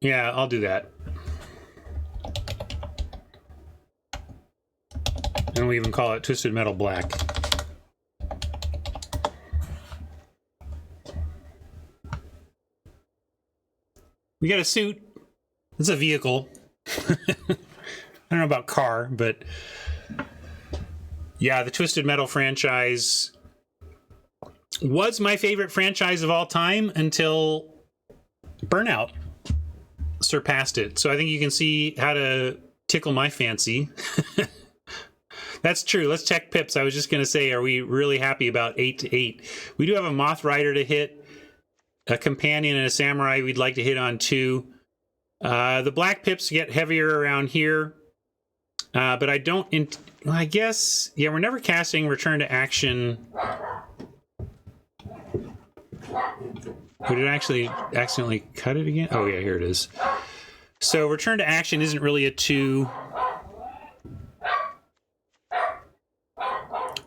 Yeah, I'll do that. And we even call it Twisted Metal Black. We got a suit. It's a vehicle. I don't know about car, but yeah, the Twisted Metal franchise was my favorite franchise of all time until Burnout surpassed it. So I think you can see how to tickle my fancy. That's true. Let's check pips. I was just going to say, are we really happy about 8/8? We do have a Moth Rider to hit, a Companion and a Samurai we'd like to hit on too. The black pips get heavier around here, but I don't... I guess... Yeah, we're never casting Return to Action. Did it actually accidentally cut it again? Oh yeah, here it is. So Return to Action isn't really a 2.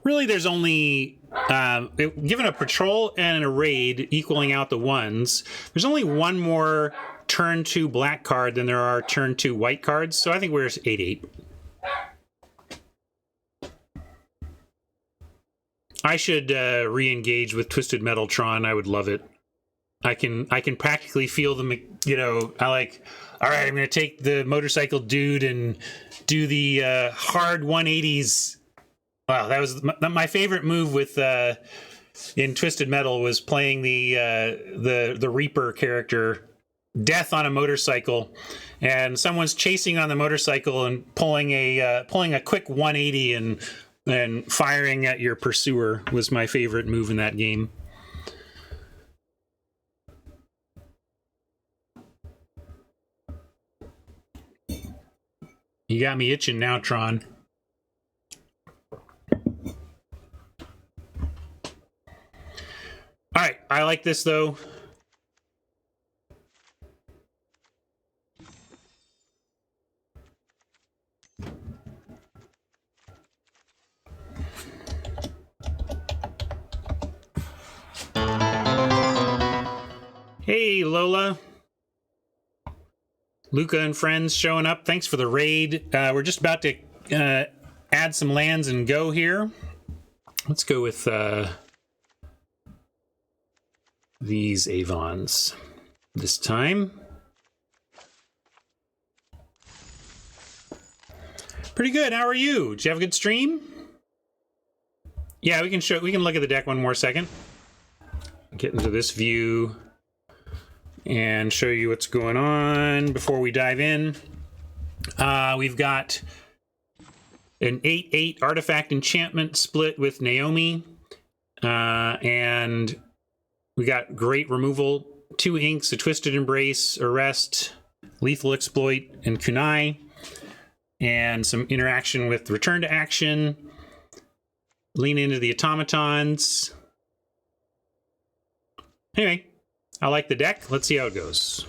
Really, there's only, given a patrol and a raid equaling out the ones, there's only one more turn 2 black card than there are turn 2 white cards. So I think we're 8/8. I should re-engage with Twisted Metaltron. I would love it. I can practically feel the, you know, all right, I'm going to take the motorcycle dude and do the hard 180s. Wow, that was my favorite move with in Twisted Metal was playing the Reaper character, Death on a motorcycle, and someone's chasing on the motorcycle and pulling a quick 180 and firing at your pursuer was my favorite move in that game. You got me itching now, Tron. All right, I like this though. Hey, Lola. Luca and friends showing up. Thanks for the raid. We're just about to add some lands and go here. Let's go with these Avons this time. Pretty good. How are you? Did you have a good stream? Yeah, we can look at the deck one more second. Get into this view and show you what's going on before we dive in. We've got an 8/8 artifact enchantment split with Naomi. And we got great removal, 2 inks, a Twisted Embrace, Arrest, Lethal Exploit, and Kunai. And some interaction with Return to Action. Lean into the automatons. Anyway, I like the deck. Let's see how it goes.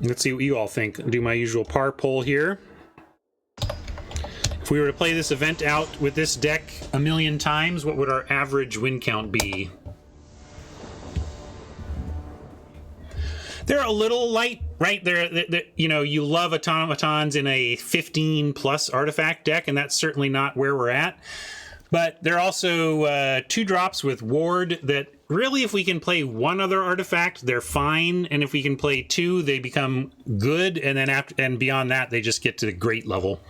Let's see what you all think. I'll do my usual par poll here. If we were to play this event out with this deck 1,000,000 times, what would our average win count be? They're a little light, right? They're you know, you love automatons in a 15+ artifact deck, and that's certainly not where we're at. But they're also 2 drops with Ward that really, if we can play 1 other artifact, they're fine. And if we can play 2, they become good. And then after and beyond that, they just get to the great level.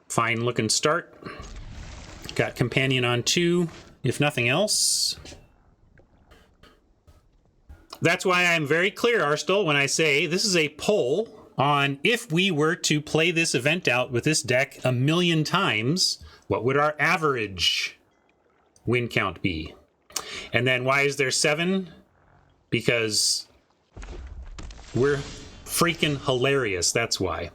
Fine looking start. Got Companion on 2, if nothing else. That's why I'm very clear, Arstal, when I say this is a poll on if we were to play this event out with this deck 1,000,000 times, what would our average win count be? And then why is there 7? Because we're freaking hilarious, that's why.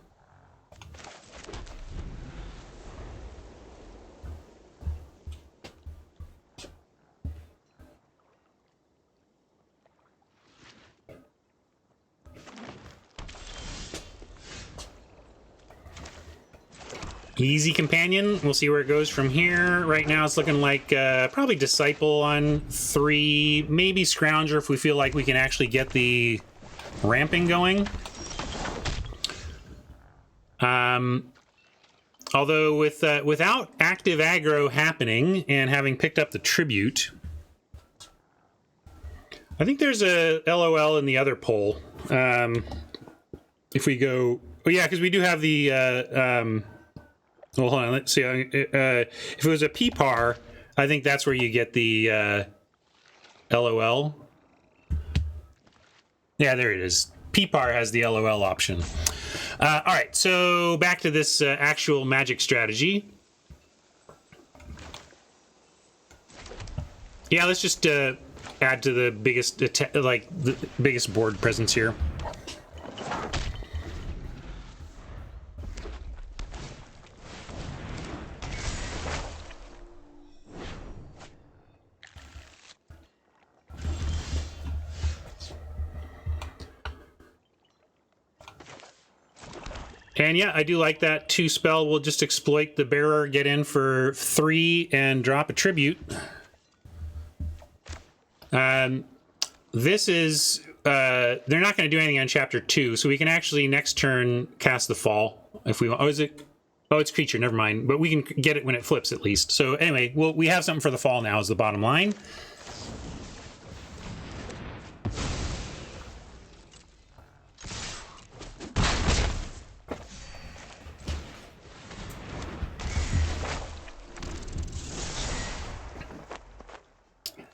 Easy Companion. We'll see where it goes from here. Right now it's looking like probably Disciple on 3, maybe Scrounger if we feel like we can actually get the ramping going. Although without active aggro happening and having picked up the Tribute, I think there's a LOL in the other poll. If we go... Oh yeah, because we do have the... well, hold on. Let's see. If it was a PPAR, I think that's where you get the LOL. Yeah, there it is. PPAR has the LOL option. All right, so back to this actual Magic strategy. Yeah, let's just add to the biggest, the biggest board presence here. And yeah, I do like that 2 spell. We'll just exploit the bearer, get in for 3, and drop a tribute. This is... they're not going to do anything on chapter 2, so we can actually next turn cast the fall if we want. Oh, is it? Oh, it's creature. Never mind. But we can get it when it flips at least. So anyway, we have something for the fall now is the bottom line.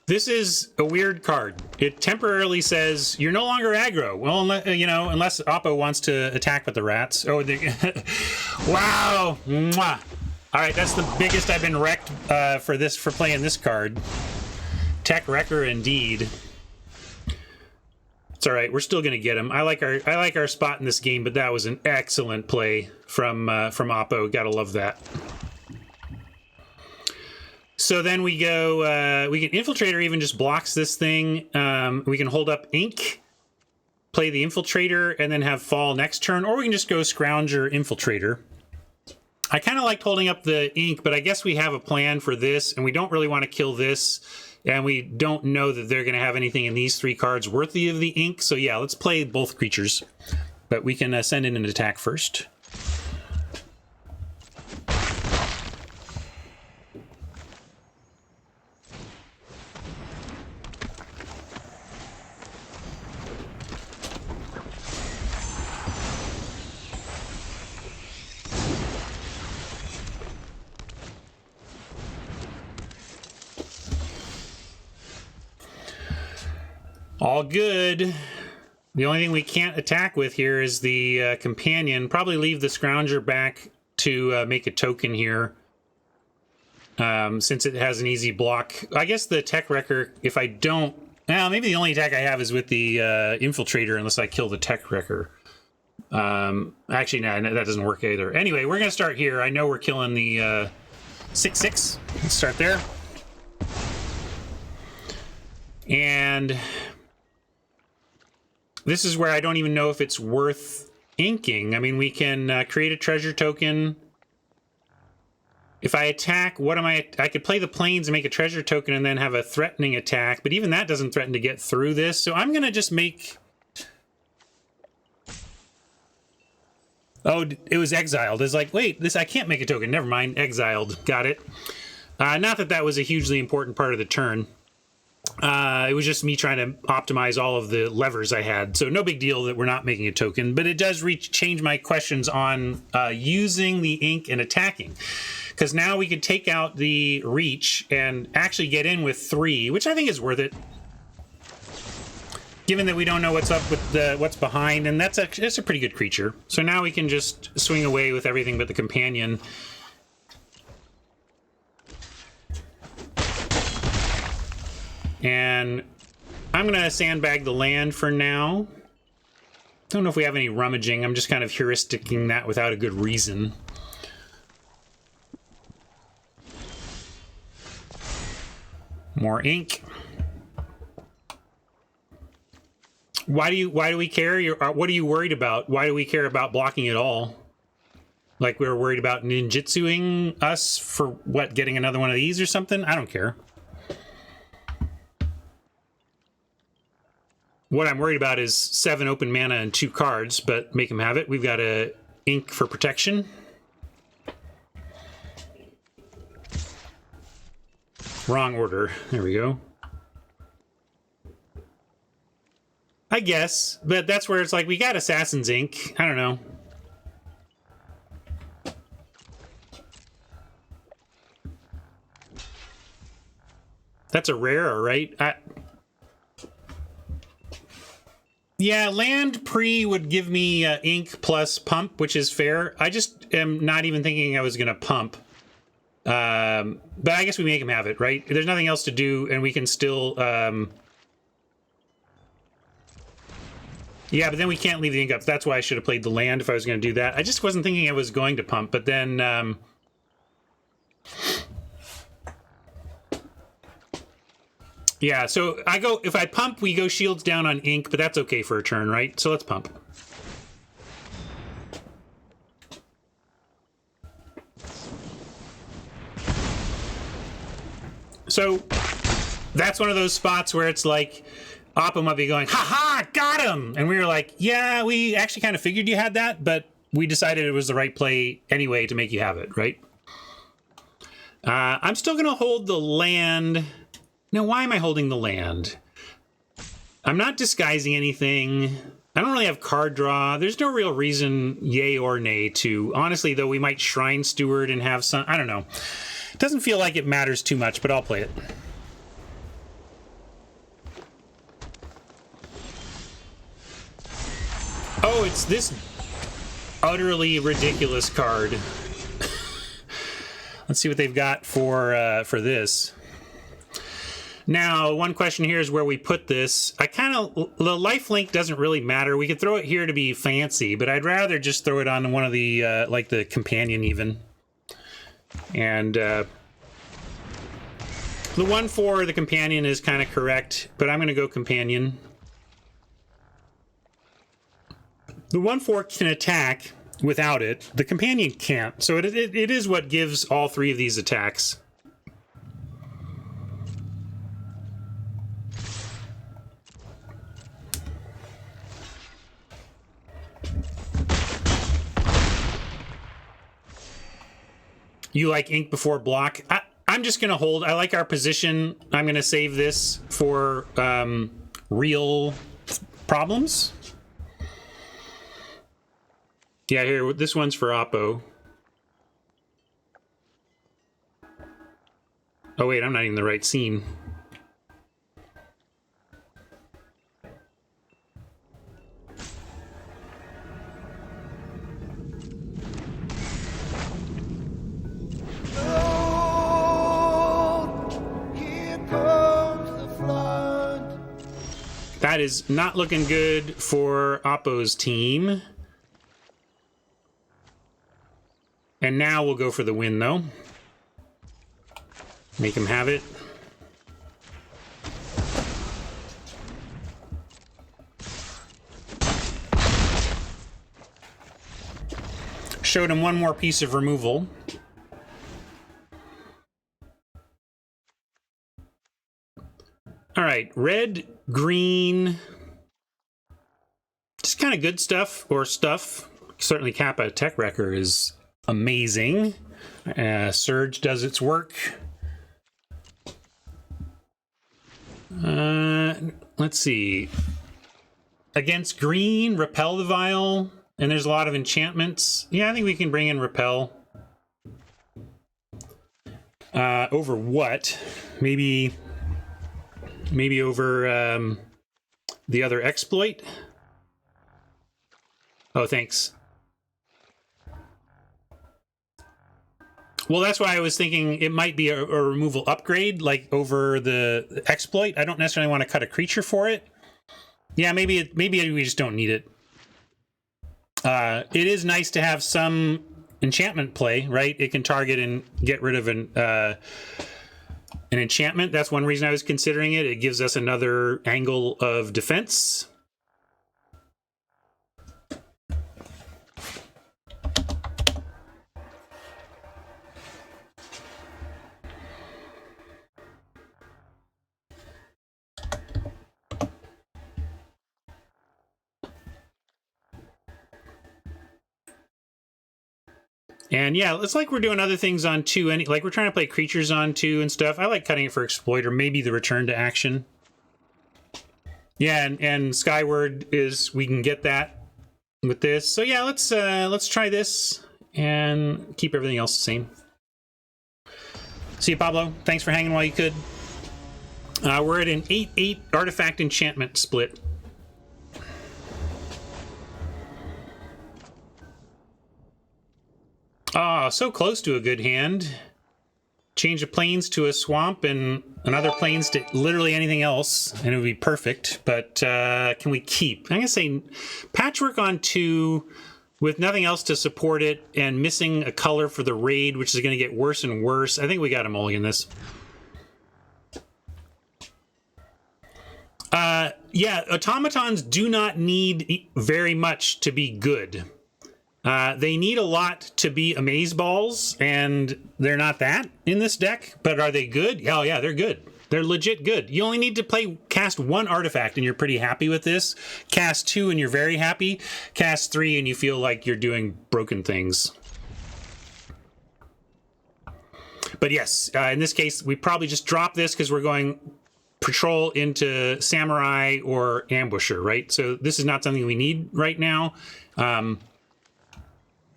This is a weird card. It temporarily says you're no longer aggro. Well, you know, unless Oppo wants to attack with the rats. Oh, wow! Mwah. All right, that's the biggest I've been wrecked for playing this card. Tech wrecker indeed. It's all right. We're still gonna get him. I like our spot in this game, but that was an excellent play from Oppo. Gotta love that. So then we go, we can Infiltrator even just blocks this thing. We can hold up Ink, play the Infiltrator, and then have Fall next turn, or we can just go Scrounger Infiltrator. I kind of liked holding up the Ink, but I guess we have a plan for this, and we don't really want to kill this, and we don't know that they're going to have anything in these 3 cards worthy of the Ink, so yeah, let's play both creatures. But we can send in an attack first. All good. The only thing we can't attack with here is the companion. Probably leave the Scrounger back to make a token here. Since it has an easy block. I guess the Tech Wrecker, if I don't... Well, maybe the only attack I have is with the Infiltrator unless I kill the Tech Wrecker. Actually, no, that doesn't work either. Anyway, we're going to start here. I know we're killing the 6/6. Let's start there. And... this is where I don't even know if it's worth inking. I mean, we can create a treasure token. If I attack, what am I could play the planes and make a treasure token and then have a threatening attack, but even that doesn't threaten to get through this. So I'm going to just make... oh, it was exiled. It's like, wait, I can't make a token. Never mind. Exiled. Got it. Not that that was a hugely important part of the turn. It was just me trying to optimize all of the levers I had. So no big deal that we're not making a token, but it does change my questions on using the ink and attacking. Because now we could take out the reach and actually get in with 3, which I think is worth it. Given that we don't know what's up with what's behind, and that's a pretty good creature. So now we can just swing away with everything but the companion. And I'm going to sandbag the land for now. Don't know if we have any rummaging. I'm just kind of heuristicing that without a good reason. More ink. Why do we care? What are you worried about? Why do we care about blocking at all? Like we were worried about ninjutsuing us for what, getting another one of these or something? I don't care. What I'm worried about is 7 open mana and 2 cards, but make him have it. We've got a ink for protection. Wrong order. There we go. I guess, but that's where it's like, we got Assassin's Ink. I don't know. That's a rare, right? Yeah, land pre would give me ink plus pump, which is fair. I just am not even thinking I was going to pump. But I guess we make him have it, right? There's nothing else to do, and we can still... yeah, but then we can't leave the ink up. That's why I should have played the land if I was going to do that. I just wasn't thinking I was going to pump, but then... yeah, so I go, if I pump, we go shields down on ink, but that's okay for a turn, right? So let's pump. So that's one of those spots where it's like, Oppo might be going, ha, got him! And we were like, yeah, we actually kind of figured you had that, but we decided it was the right play anyway to make you have it, right? I'm still going to hold the land... Now, why am I holding the land? I'm not disguising anything. I don't really have card draw. There's no real reason, yay or nay, to... Honestly, though, we might Shrine Steward and have some... I don't know. It doesn't feel like it matters too much, but I'll play it. Oh, it's this utterly ridiculous card. Let's see what they've got for this. Now, one question here is where we put this. The lifelink doesn't really matter. We could throw it here to be fancy, but I'd rather just throw it on one of the, like the companion even. And the one for the companion is kind of correct, but I'm going to go companion. The 1/4 can attack without it. The companion can't. So it is what gives all three of these attacks. You like ink before block? I'm just going to hold. I like our position. I'm going to save this for real problems. Yeah, here, this one's for Oppo. Oh, wait, I'm not even in the right scene. That is not looking good for Oppo's team. And now we'll go for the win, though. Make him have it. Showed him one more piece of removal. All right, red, green. Just kind of good stuff, or stuff. Certainly Kappa Tech Wrecker is amazing. Surge does its work. Let's see. Against green, repel the vial, and there's a lot of enchantments. Yeah, I think we can bring in repel. Over what? Maybe over the other exploit. Oh, thanks. Well, that's why I was thinking it might be a removal upgrade, like over the exploit. I don't necessarily want to cut a creature for it. Yeah, maybe we just don't need it. It is nice to have some enchantment play, right? It can target and get rid of an enchantment. That's one reason I was considering it. It gives us another angle of defense. And yeah, it's like we're doing other things on 2, like we're trying to play creatures on 2 and stuff. I like cutting it for exploit or maybe the return to action. Yeah, and Skyward is, we can get that with this. So yeah, let's try this and keep everything else the same. See you, Pablo. Thanks for hanging while you could. We're at an 8/8 artifact enchantment split. Ah, so close to a good hand. Change the plains to a swamp and another plains to literally anything else, and it would be perfect. But can we keep? I'm going to say Patchwork on 2 with nothing else to support it and missing a color for the raid, which is going to get worse and worse. I think we got to mulligan this. Yeah, automatons do not need very much to be good. They need a lot to be amazeballs, and they're not that in this deck. But are they good? Oh yeah, they're good. They're legit good. You only need to cast 1 artifact, and you're pretty happy with this. Cast 2, and you're very happy. Cast 3, and you feel like you're doing broken things. But yes, in this case, we probably just drop this because we're going patrol into Samurai or Ambusher, right? So this is not something we need right now.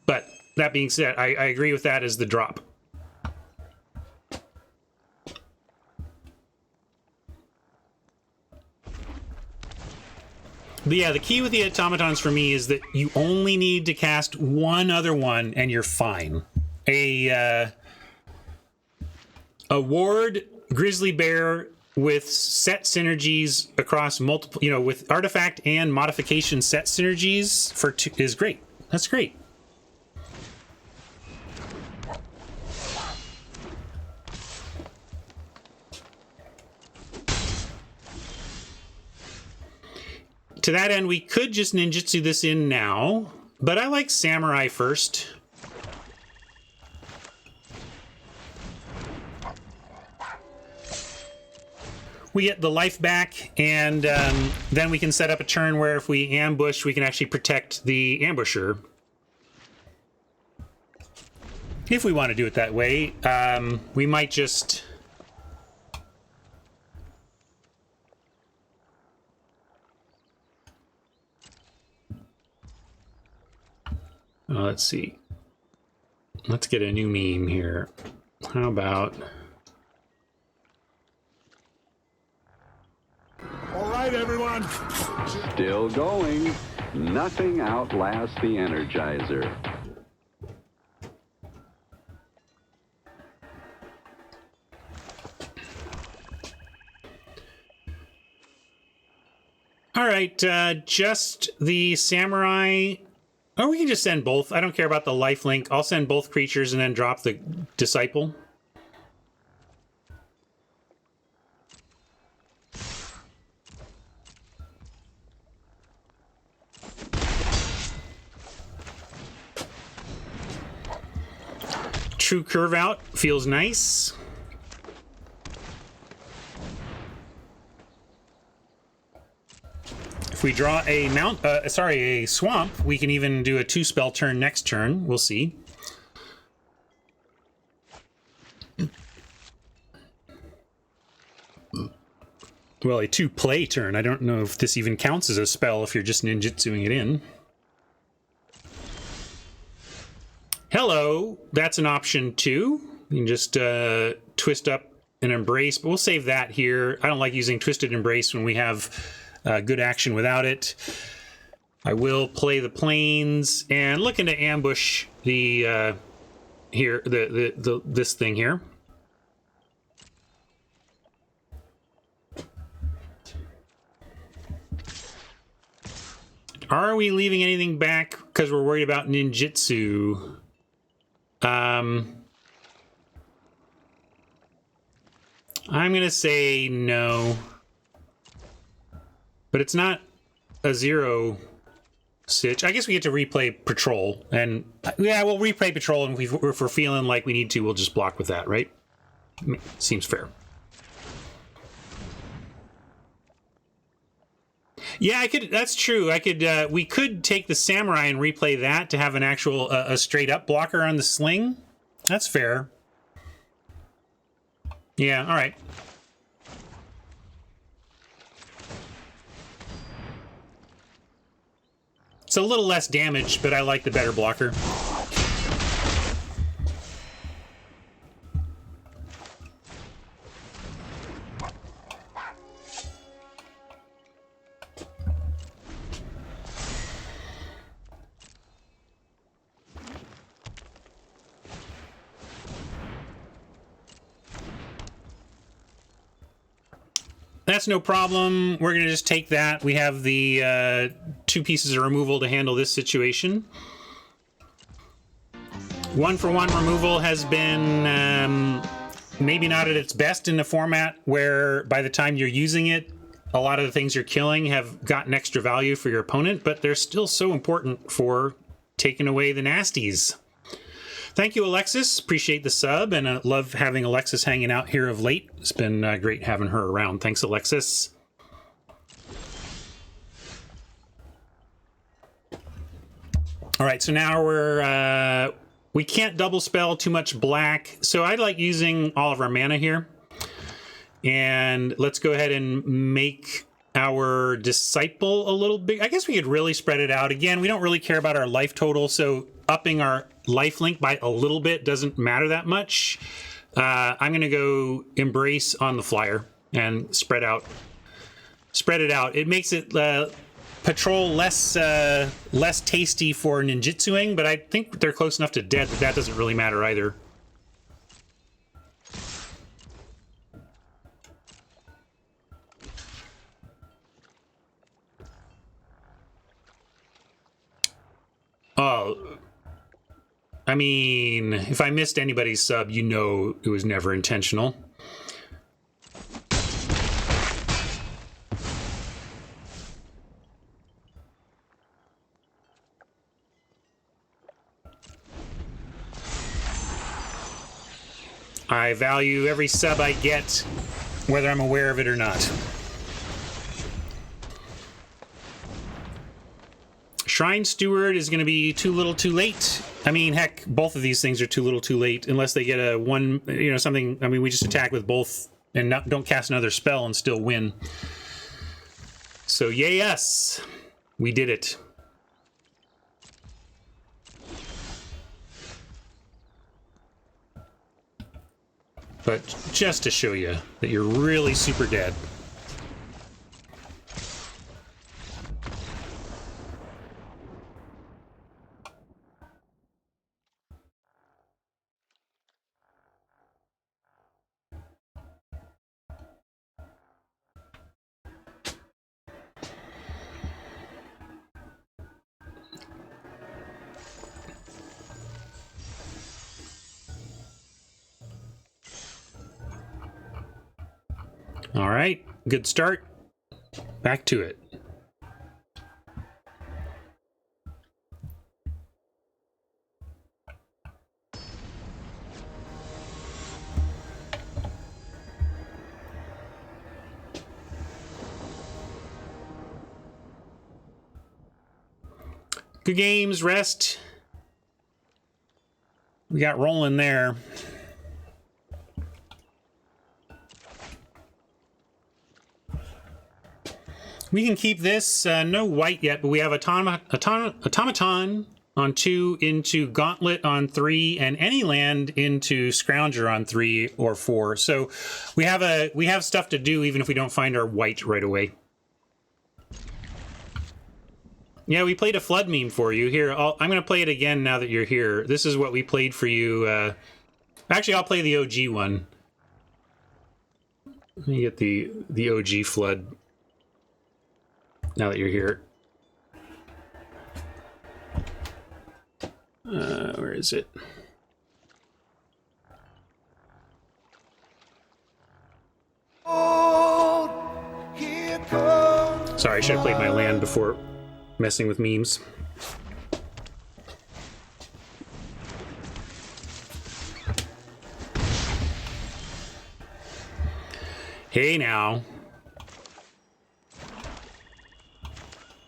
But that being said, I agree with that as the drop. But yeah, the key with the automatons for me is that you only need to cast one other one and you're fine. A ward grizzly bear with set synergies across multiple, you know, with artifact and modification set synergies for two is great. That's great. To that end, we could just ninjutsu this in now, but I like samurai first. We get the life back, and then we can set up a turn where if we ambush, we can actually protect the ambusher. If we want to do it that way, we might just... let's see. Let's get a new meme here. How about... All right, everyone. Still going. Nothing outlasts the Energizer. All right, just the samurai... Or we can just send both. I don't care about the life link. I'll send both creatures and then drop the disciple. True curve out feels nice. If we draw a a swamp, we can even do a 2-spell turn next turn. We'll see. Well, a 2-play turn. I don't know if this even counts as a spell if you're just ninjutsuing it in. Hello, that's an option too. You can just twist up an embrace, but we'll save that here. I don't like using twisted embrace when we have good action without it. I will play the planes and looking to ambush the this thing here. Are we leaving anything back because we're worried about ninjutsu? I'm gonna say no. But it's not a 0 sitch. I guess we get to replay patrol, and yeah, we'll replay patrol, and if we're feeling like we need to, we'll just block with that, right? Seems fair. Yeah, I could. That's true. I could. We could take the samurai and replay that to have an actual a straight up blocker on the sling. That's fair. Yeah. All right. It's a little less damage, but I like the better blocker. That's no problem. We're going to just take that. We have the 2 pieces of removal to handle this situation. 1-for-1 removal has been maybe not at its best in a format where by the time you're using it, a lot of the things you're killing have gotten extra value for your opponent, but they're still so important for taking away the nasties. Thank you, Alexis. Appreciate the sub, and love having Alexis hanging out here of late. It's been great having her around. Thanks, Alexis. All right, so now we can't double spell too much black, so I like using all of our mana here. And let's go ahead and make our disciple a little big. I guess we could really spread it out. Again, we don't really care about our life total, so upping our life link by a little bit doesn't matter that much. I'm going to go embrace on the flyer and spread it out. It makes it patrol less less tasty for ninjutsuing, but I think they're close enough to dead that that doesn't really matter either. Oh, I mean, if I missed anybody's sub, you know it was never intentional. I value every sub I get, whether I'm aware of it or not. Shrine Steward is going to be too little too late. I mean, heck, both of these things are too little too late, unless they get a one, you know, something. I mean, we just attack with both and don't cast another spell and still win. So, yay us. We did it. But just to show you that you're really super dead. All right, good start. Back to it. Good games, rest. We got rolling there. We can keep this, no white yet, but we have Automaton on 2 into Gauntlet on 3, and any land into Scrounger on 3 or 4. So we have stuff to do even if we don't find our white right away. Yeah, we played a flood meme for you. Here, I'm going to play it again now that you're here. This is what we played for you. Actually, I'll play the OG one. Let me get the OG flood. Now that you're here. Where is it? Sorry, I should have played my land before messing with memes. Hey now.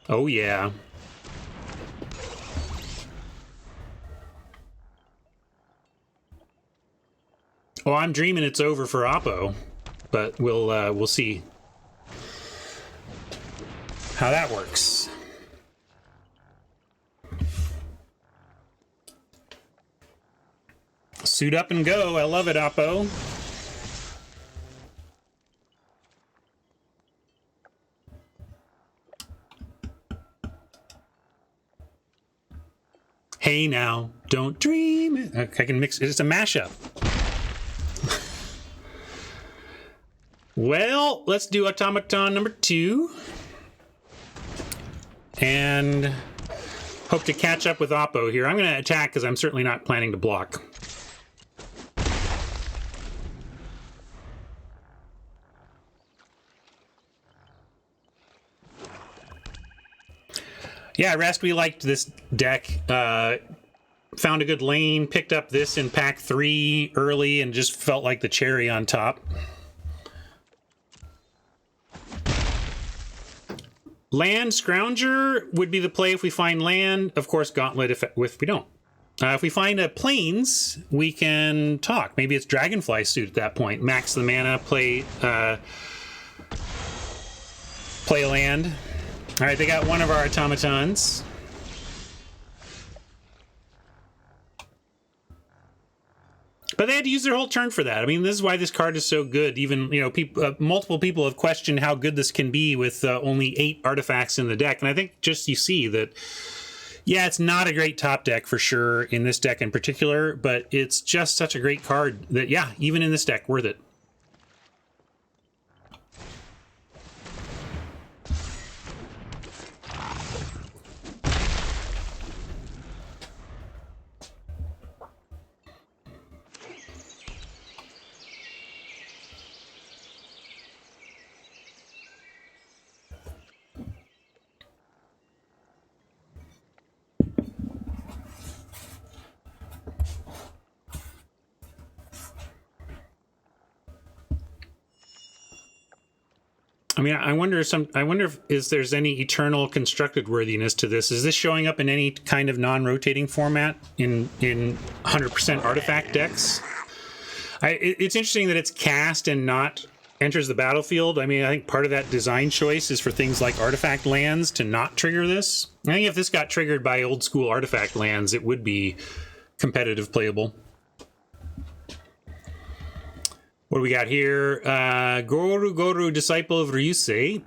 Oh yeah. Oh, I'm dreaming it's over for Oppo, but we'll see how that works. Suit up and go. I love it, Oppo. Hey now, don't dream it. I can mix it. It's a mashup. Well, let's do Automaton number 2. And hope to catch up with Oppo here. I'm going to attack because I'm certainly not planning to block. Yeah, Rest, we liked this deck. Found a good lane, picked up this in pack 3 early, and just felt like the cherry on top. Land Scrounger would be the play if we find land. Of course, Gauntlet if we don't. If we find a Plains, we can talk. Maybe it's Dragonfly suit at that point. Max the mana, play a land. All right, they got one of our automatons. But they had to use their whole turn for that. I mean, this is why this card is so good. Even, you know, multiple people have questioned how good this can be with only 8 artifacts in the deck. And I think just you see that, yeah, it's not a great top deck for sure in this deck in particular, but it's just such a great card that, yeah, even in this deck, worth it. I mean, I wonder if there's any eternal constructed worthiness to this. Is this showing up in any kind of non-rotating format in 100% artifact decks? It's interesting that it's cast and not enters the battlefield. I mean, I think part of that design choice is for things like artifact lands to not trigger this. I think if this got triggered by old school artifact lands, it would be competitive playable. What do we got here? Goru, Disciple of Ryusei.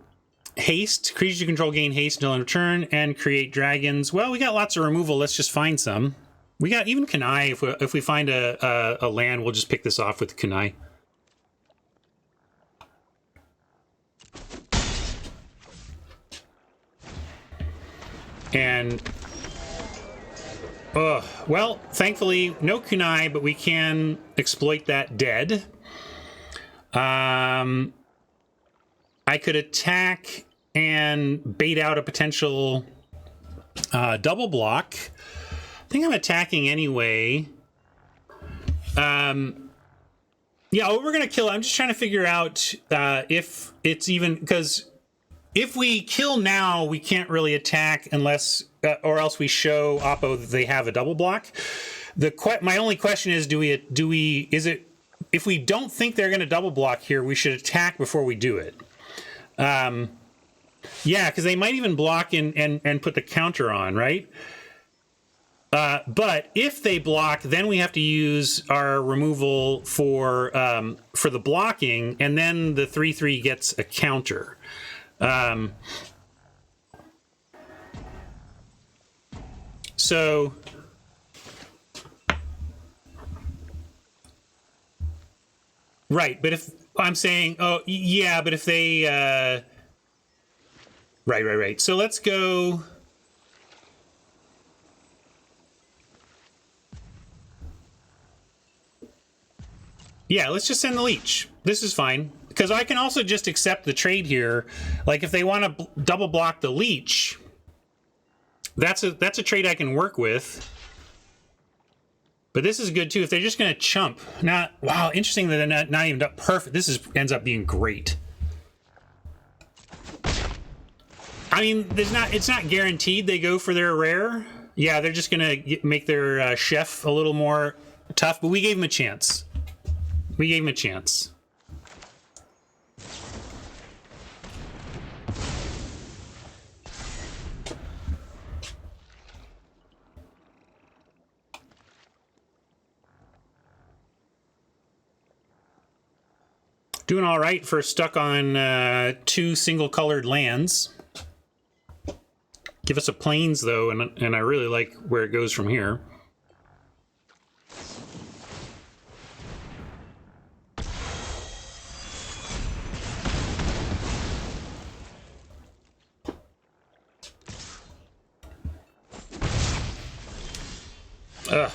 Haste. Creatures you control gain haste until end of turn and create dragons. Well, we got lots of removal. Let's just find some. We got even Kunai. If we find a land, we'll just pick this off with Kunai. And... well, thankfully, no Kunai, but we can exploit that dead. I could attack and bait out a potential double block. I think I'm attacking anyway. Yeah, well, we're gonna kill. I'm just trying to figure out if it's even, because if we kill now, we can't really attack unless, or else we show Oppo that they have a double block. My only question is, if we don't think they're going to double block here, we should attack before we do it. Yeah, because they might even block and put the counter on, right? But if they block, then we have to use our removal for the blocking, and then the 3/3 gets a counter. So... Right, but if I'm saying, oh, yeah, but if they, right. So let's go. Yeah, let's just send the leech. This is fine. Because I can also just accept the trade here. Like, if they want to double block the leech, that's a trade I can work with. But this is good too. If they're just going to chump, wow, interesting that they're not even perfect. This ends up being great. I mean, it's not guaranteed they go for their rare. Yeah, they're just going to make their chef a little more tough. But we gave him a chance. Doing all right for stuck on 2 single-colored lands. Give us a plains, though, and I really like where it goes from here. Ugh.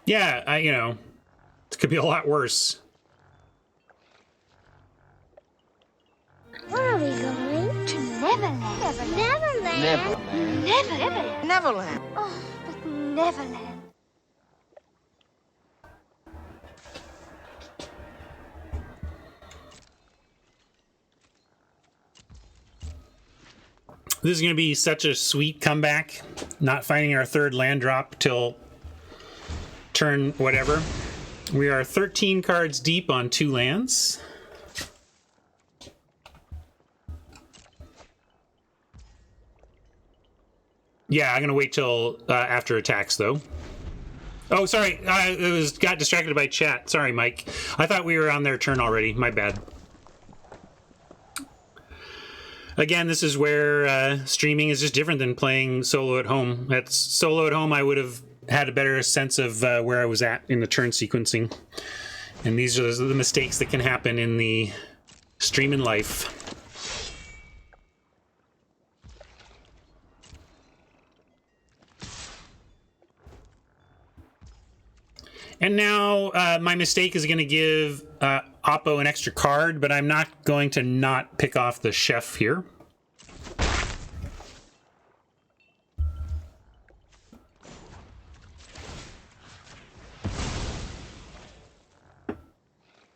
Yeah, it could be a lot worse. Where are we going? To Neverland. Neverland. Neverland. Oh, but Neverland. This is going to be such a sweet comeback. Not finding our third land drop till turn whatever. We are 13 cards deep on 2 lands. Yeah, I'm going to wait till after attacks, though. Oh, sorry. I got distracted by chat. Sorry, Mike. I thought we were on their turn already. My bad. Again, this is where streaming is just different than playing solo at home. At solo at home, I would have had a better sense of where I was at in the turn sequencing. And these are the mistakes that can happen in the streaming life. And now my mistake is going to give Oppo an extra card, but I'm not going to not pick off the chef here.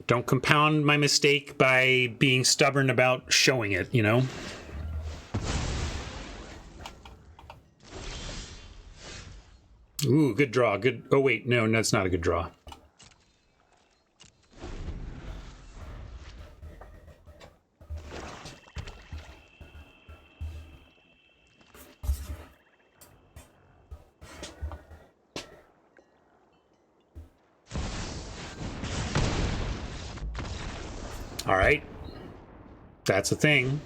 Don't compound my mistake by being stubborn about showing it, you know? Ooh, good draw. Good. Oh, wait. No, that's not a good draw. All right. That's a thing.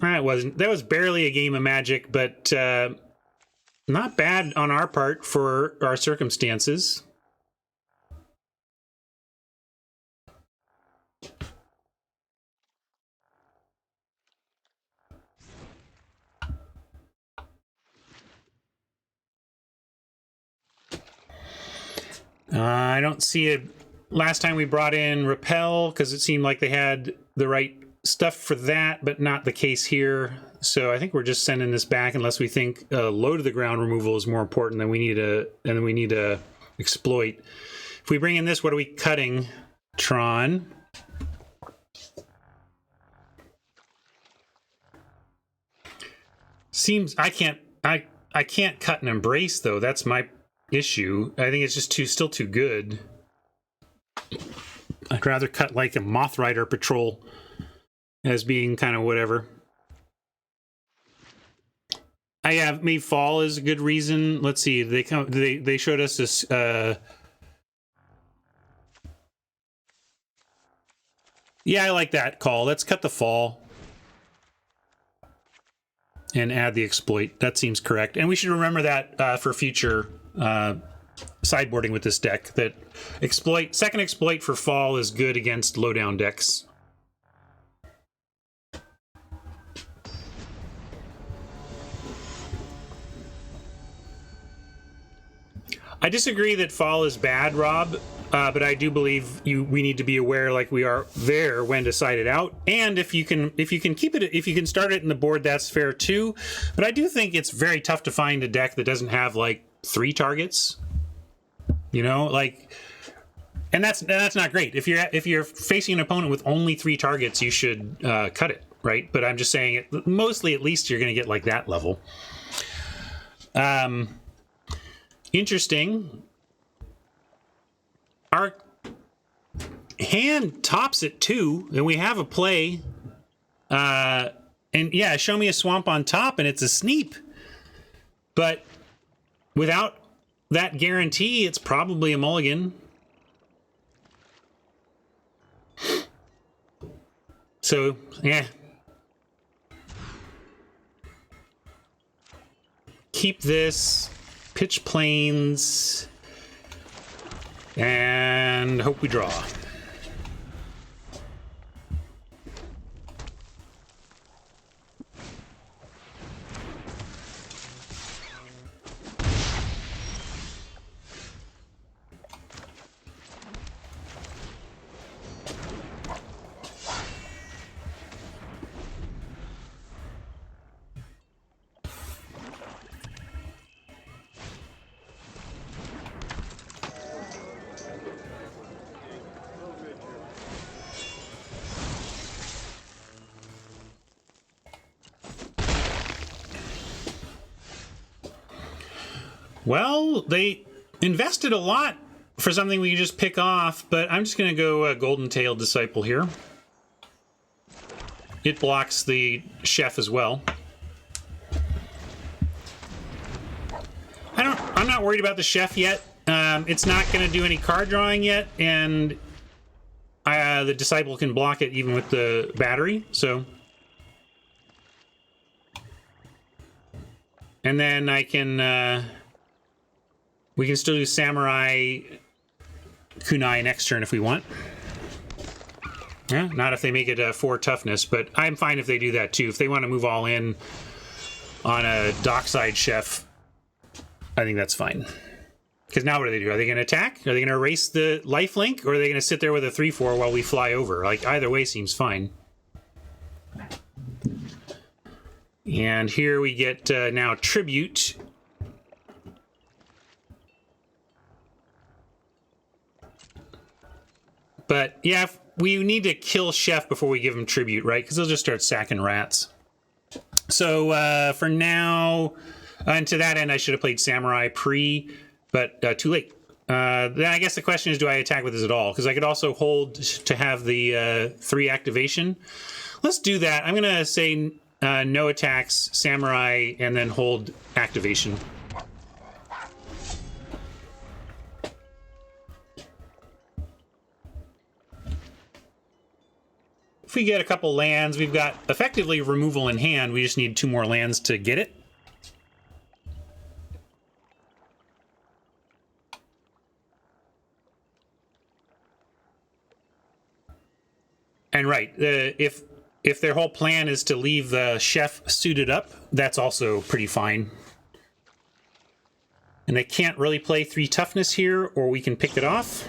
That was barely a game of Magic, but not bad on our part for our circumstances. I don't see it. Last time we brought in Repel because it seemed like they had the right stuff for that, but not the case here. So I think we're just sending this back unless we think low to the ground removal is more important than we need to exploit. If we bring in this, what are we cutting? Tron. Seems I can't cut an Embrace though. That's my issue. I think it's just still too good. I'd rather cut like a Moth Rider Patrol as being kind of whatever. I have maybe Fall is a good reason. Let's see. They showed us this yeah, I like that call. Let's cut the Fall and add the Exploit. That seems correct. And we should remember that for future sideboarding with this deck, that second Exploit for Fall is good against low down decks. I disagree that Fall is bad, Rob, but I do believe we need to be aware, like we are there, when to side it out. And if you can keep it, if you can start it in the board, that's fair too. But I do think it's very tough to find a deck that doesn't have like 3 targets. You know, like, and that's not great. If you're facing an opponent with only 3 targets, you should cut it, right? But I'm just saying, mostly at least you're going to get like that level. Interesting. Our hand tops at 2, and we have a play. And yeah, show me a swamp on top, and it's a Sneep. But without that guarantee, it's probably a mulligan. So, yeah. Keep this. Pitch Plains. And hope we draw. Well, they invested a lot for something we can just pick off, but I'm just going to go Golden-tailed Disciple here. It blocks the chef as well. I'm not worried about the chef yet. It's not going to do any card drawing yet, and the Disciple can block it even with the battery, so... And then I can... we can still do Samurai Kunai next turn if we want. Yeah, not if they make it a 4 toughness, but I'm fine if they do that too. If they want to move all in on a dockside chef, I think that's fine. Because now what do they do? Are they going to attack? Are they going to erase the lifelink? Or are they going to sit there with a 3/4 while we fly over? Like, either way seems fine. And here we get now Tribute. But, yeah, we need to kill Chef before we give him Tribute, right? Because they'll just start sacking rats. So, for now... and to that end, I should have played Samurai pre, but too late. Then I guess the question is, do I attack with this at all? Because I could also hold to have the 3 activation. Let's do that. I'm going to say no attacks, Samurai, and then hold activation. If we get a couple lands, we've got effectively removal in hand. We just need 2 more lands to get it. And right, if their whole plan is to leave the chef suited up, that's also pretty fine. And they can't really play 3 toughness here, or we can pick it off.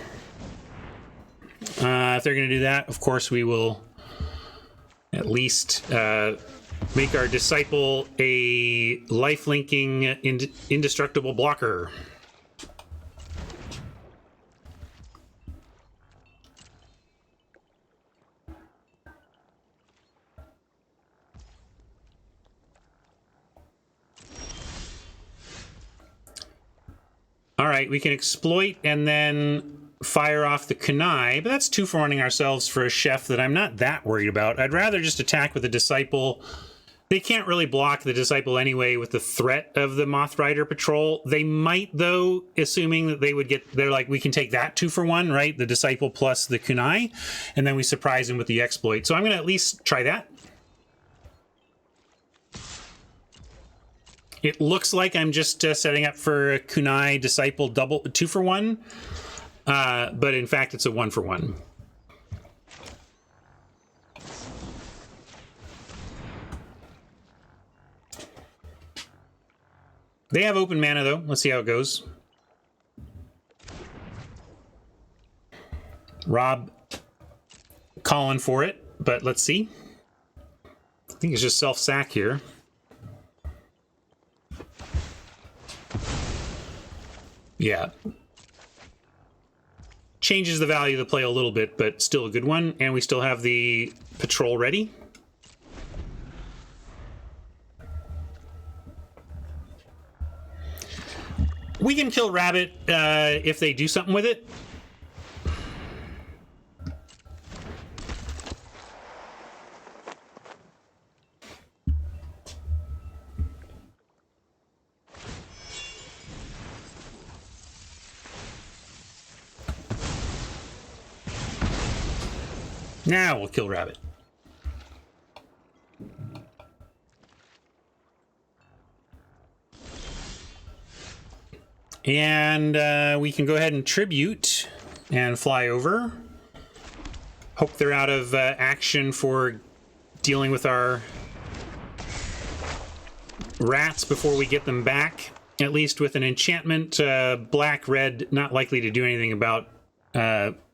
If they're going to do that, of course, we will at least make our Disciple a life-linking indestructible blocker. All right, we can exploit and then fire off the Kunai, but that's 2 for running ourselves for a chef that I'm not that worried about. I'd rather just attack with the Disciple. They can't really block the Disciple anyway with the threat of the Moth Rider Patrol. They might, though, assuming that they would get... They're like, we can take that 2 for 1, right? The Disciple plus the Kunai, and then we surprise him with the exploit. So I'm going to at least try that. It looks like I'm just setting up for a Kunai Disciple double 2 for 1, but in fact it's a 1 for 1. They have open mana though. Let's see how it goes. Rob calling for it, but let's see. I think it's just self-sack here. Yeah. Changes the value of the play a little bit, but still a good one. And we still have the patrol ready. We can kill Rabbit if they do something with it. Now we'll kill Rabbit. And we can go ahead and tribute and fly over. Hope they're out of action for dealing with our rats before we get them back. At least with an enchantment, black, red, not likely to do anything about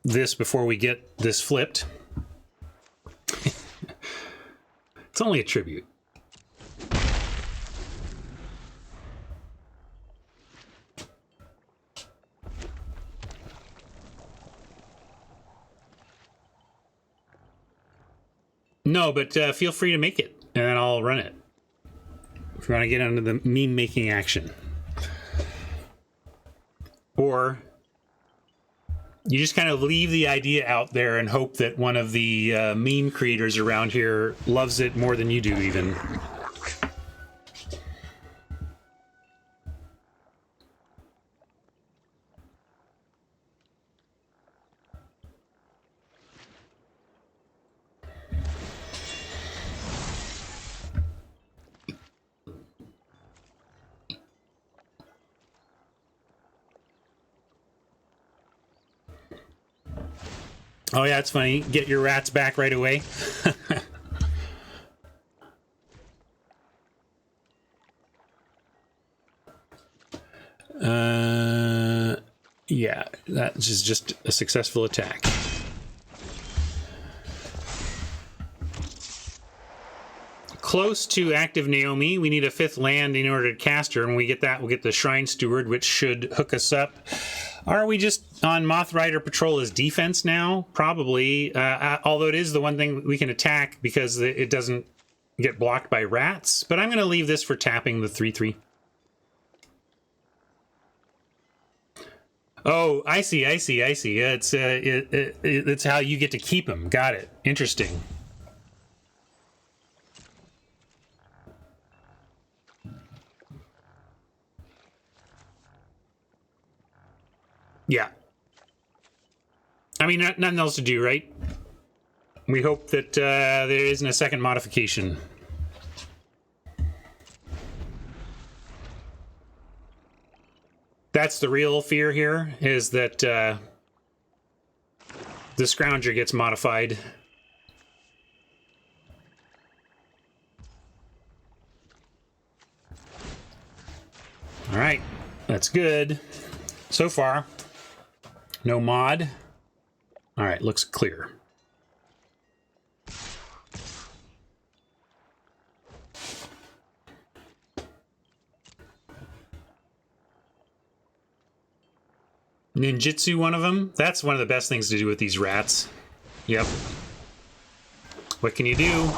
this before we get this flipped. It's only a tribute. No, but feel free to make it, and then I'll run it. If you want to get into the meme-making action. or you just kind of leave the idea out there and hope that one of the meme creators around here loves it more than you do even. Oh yeah, it's funny. Get your rats back right away. Yeah, that is just a successful attack. Close to active Naomi. We need a 5th land in order to cast her, and when we get that, we'll get the Shrine Steward, which should hook us up. Are we just on Moth Rider Patrol as defense now? Probably, although it is the one thing we can attack because it doesn't get blocked by rats. But I'm going to leave this for tapping the 3/3. Oh, I see. It's how you get to keep them. Got it. Interesting. Yeah. I mean, nothing else to do, right? We hope that there isn't a second modification. That's the real fear here, is that the Scrounger gets modified. All right, that's good. So far, no mod. All right, looks clear. Ninjutsu, one of them. That's one of the best things to do with these rats. Yep. What can you do?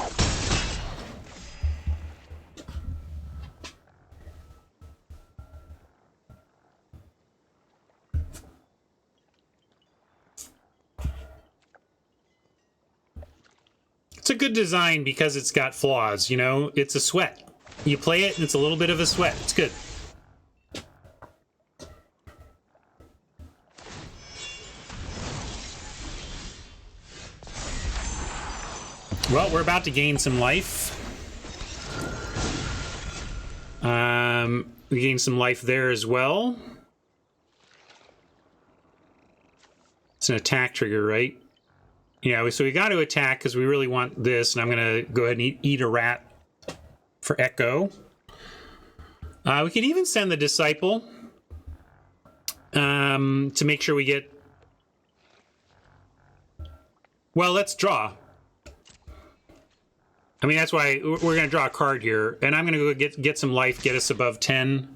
It's a good design because it's got flaws, you know? It's a sweat. You play it and it's a little bit of a sweat. It's good. Well, we're about to gain some life. We gained some life there as well. It's an attack trigger, right? Yeah, so we got to attack because we really want this, and I'm going to go ahead and eat a rat for Echo. We could even send the Disciple to make sure we get... Well, let's draw. I mean, that's why we're going to draw a card here, and I'm going to go get some life, get us above 10.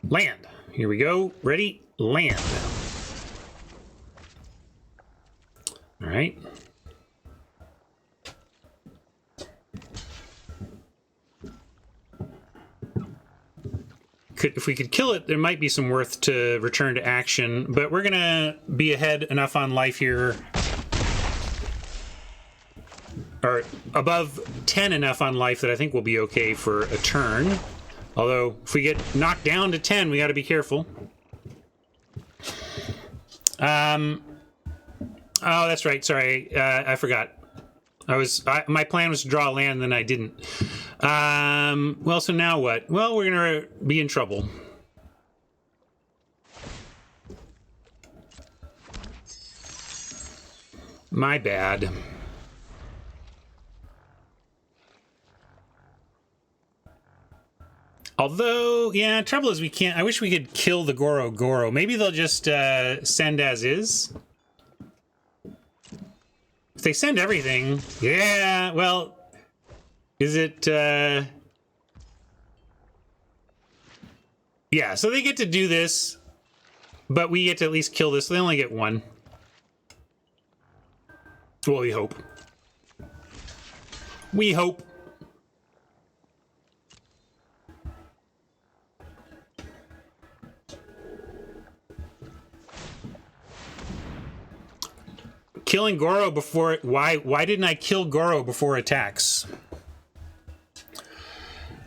Land. Here we go. Ready? Land. All right. If we could kill it, there might be some worth to return to action, but we're gonna be ahead enough on life here, or above 10 enough on life that I think we'll be okay for a turn. Although, if we get knocked down to 10, we gotta be careful. Oh, that's right, sorry, I forgot. My plan was to draw a land, and then I didn't. Well, so now what? Well, we're gonna be in trouble. My bad. Although, yeah, trouble is we can't... I wish we could kill the Goro. Maybe they'll just send as is. If they send everything... Yeah, well... Is it... Yeah, so they get to do this, but we get to at least kill this. They only get one. Well, we hope. We hope. Killing Goro before... Why didn't I kill Goro before attacks?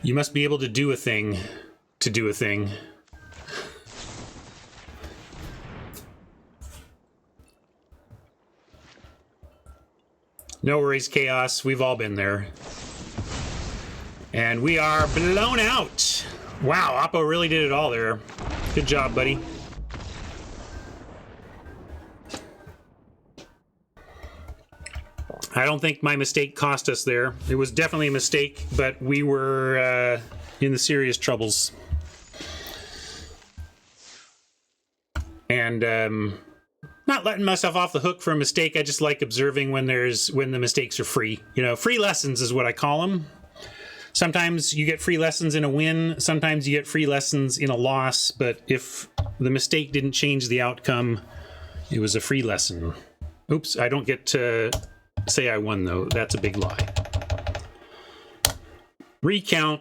You must be able to do a thing to do a thing. No worries, Chaos. We've all been there. And we are blown out. Wow, Oppo really did it all there. Good job, buddy. I don't think my mistake cost us there. It was definitely a mistake, but we were in the serious troubles. And not letting myself off the hook for a mistake. I just like observing when the mistakes are free. You know, free lessons is what I call them. Sometimes you get free lessons in a win. Sometimes you get free lessons in a loss. But if the mistake didn't change the outcome, it was a free lesson. Oops, I don't get to say I won, though. That's a big lie. Recount.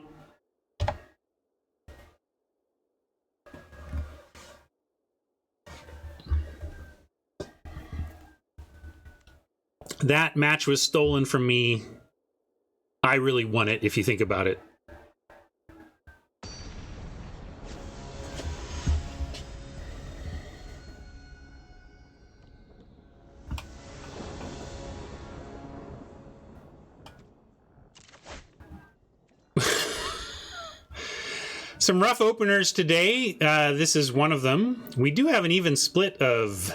That match was stolen from me. I really won it, if you think about it. Some rough openers today. This is one of them. We do have an even split of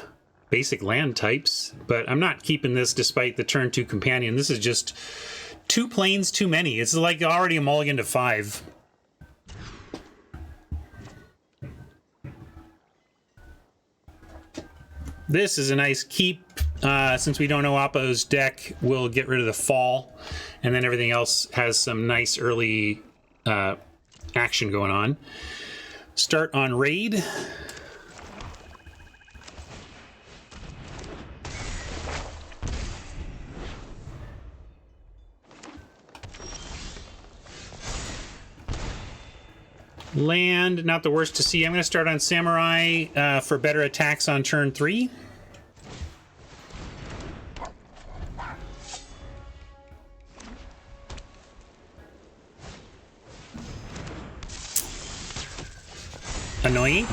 basic land types, but I'm not keeping this despite the turn 2 companion. This is just 2 planes too many. It's like already a mulligan to 5. This is a nice keep. Since we don't know Oppo's deck, we'll get rid of the fall, and then everything else has some nice early action going on. Start on raid. Land, not the worst to see. I'm going to start on Samurai for better attacks on turn 3. Annoying.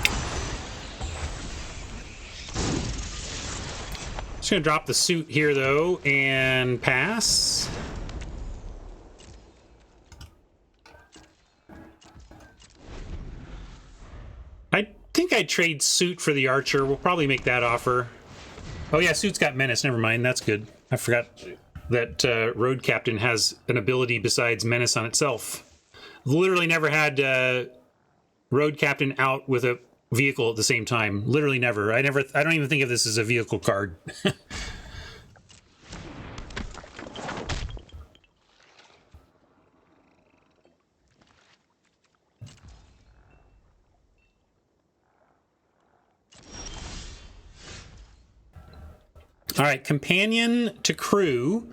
Just going to drop the suit here, though, and pass. I think I'd trade suit for the archer. We'll probably make that offer. Oh yeah, suit's got menace. Never mind. That's good. I forgot that road captain has an ability besides menace on itself. Literally never had road captain out with a vehicle at the same time. Literally never. I don't even think of this as a vehicle card. All right, companion to crew,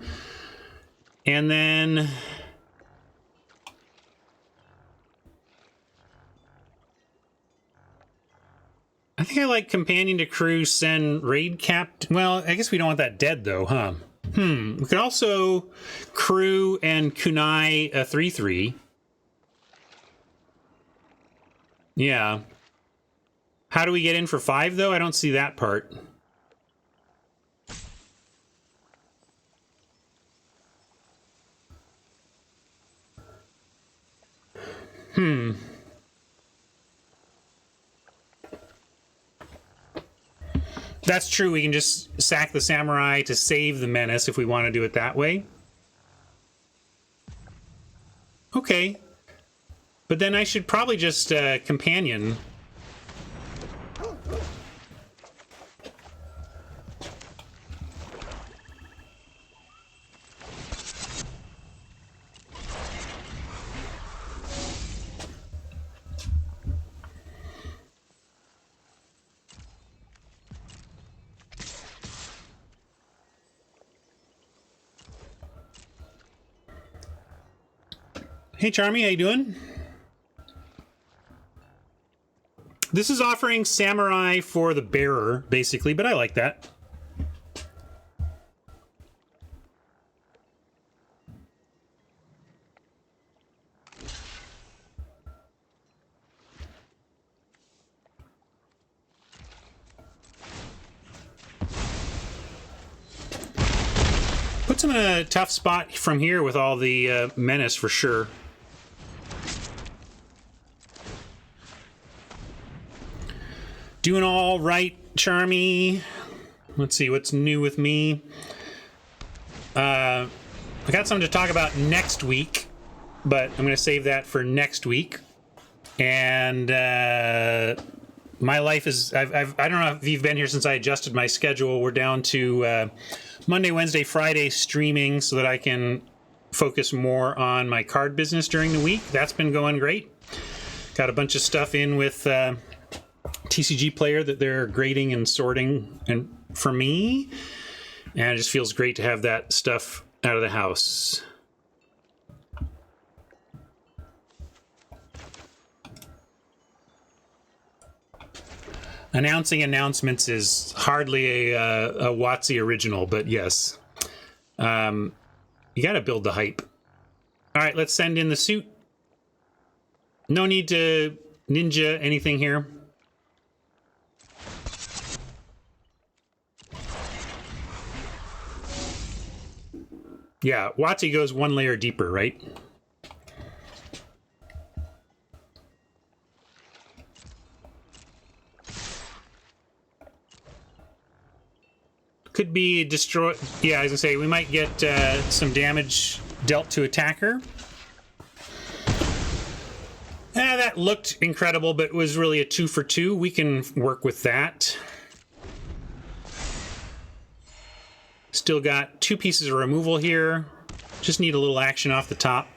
and then I think I like companion to crew, send raid captain. Well, I guess we don't want that dead though, huh? We could also crew and kunai a 3/3. Yeah. How do we get in for 5 though? I don't see that part. That's true. We can just sack the samurai to save the menace if we want to do it that way. Okay. But then I should probably just companion. Hey, Charmy, how you doing? This is offering samurai for the bearer, basically, but I like that. Puts him in a tough spot from here with all the menace for sure. Doing all right, Charmy. Let's see what's new with me. I got something to talk about next week, but I'm going to save that for next week. And my life is, I don't know if you've been here since I adjusted my schedule. We're down to Monday, Wednesday, Friday streaming so that I can focus more on my card business during the week. That's been going great. Got a bunch of stuff in with TCG Player that they're grading and sorting and for me. And it just feels great to have that stuff out of the house. Announcing announcements is hardly a WotC original, but yes. You got to build the hype. All right, let's send in the suit. No need to ninja anything here. Yeah, WotC goes one layer deeper, right? Could be destroyed. Yeah, I was gonna say we might get some damage dealt to attacker. That looked incredible, but was really a 2 for 2. We can work with that. Still got 2 pieces of removal here. Just need a little action off the top.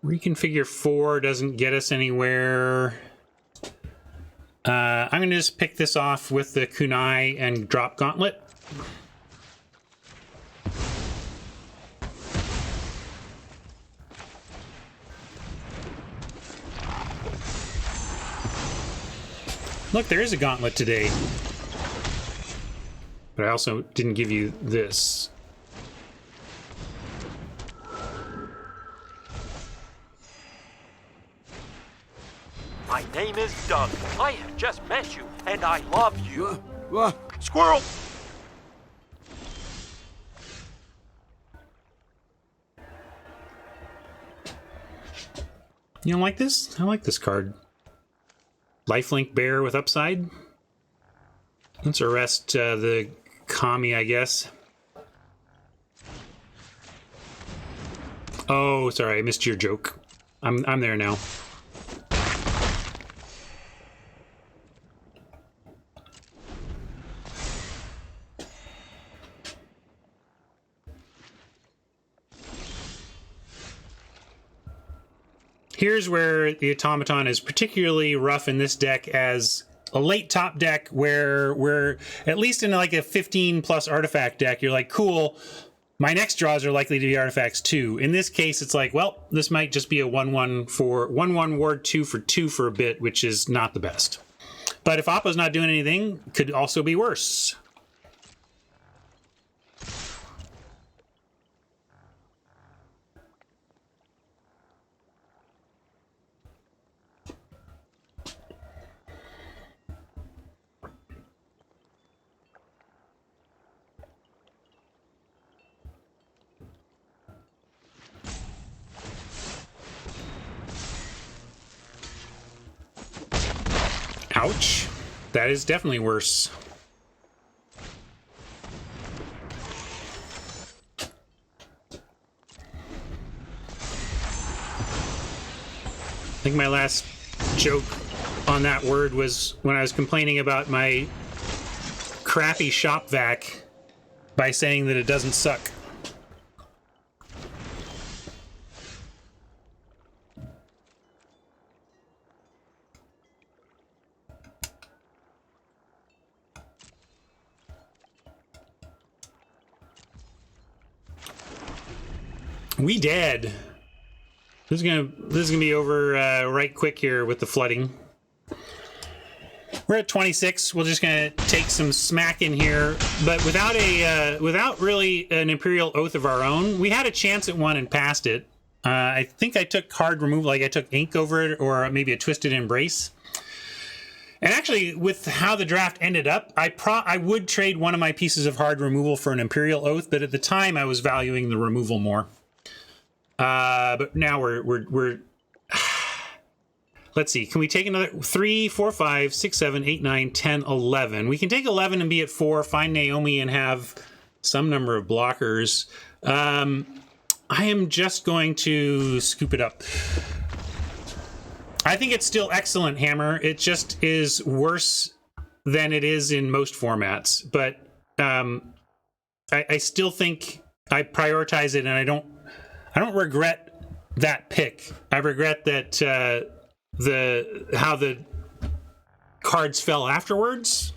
Reconfigure 4 doesn't get us anywhere. I'm going to just pick this off with the kunai and drop gauntlet. Look, there is a gauntlet today. But I also didn't give you this. My name is Doug. I have just met you, and I love you. Squirrel! You don't like this? I like this card. Lifelink bear with upside. Let's arrest the Kami, I guess. Oh, sorry, I missed your joke. I'm there now. Here's where the Automaton is particularly rough in this deck as a late top deck where we're at least in like a 15 plus artifact deck. You're like, cool, my next draws are likely to be artifacts too. In this case, it's like, well, this might just be a 1/1 for 1/1 ward 2 for 2 for a bit, which is not the best. But if Oppo's not doing anything, could also be worse. Ouch. That is definitely worse. I think my last joke on that word was when I was complaining about my crappy shop vac by saying that it doesn't suck. We dead. This is gonna be over right quick here with the flooding. We're at 26. We're just gonna take some smack in here, but without really an Imperial Oath of our own. We had a chance at one and passed it. I think I took hard removal, like I took ink over it, or maybe a Twisted Embrace. And actually, with how the draft ended up, I would trade one of my pieces of hard removal for an Imperial Oath, but at the time I was valuing the removal more. But now we're let's see, can we take another 3, 4, 5, 6, 7, 8, 9, 10, 11? We can take 11 and be at 4, find Naomi and have some number of blockers. I am just going to scoop it up. I think it's still excellent, Hammer. It just is worse than it is in most formats. But I still think I prioritize it, and I don't regret that pick. I regret that how the cards fell afterwards.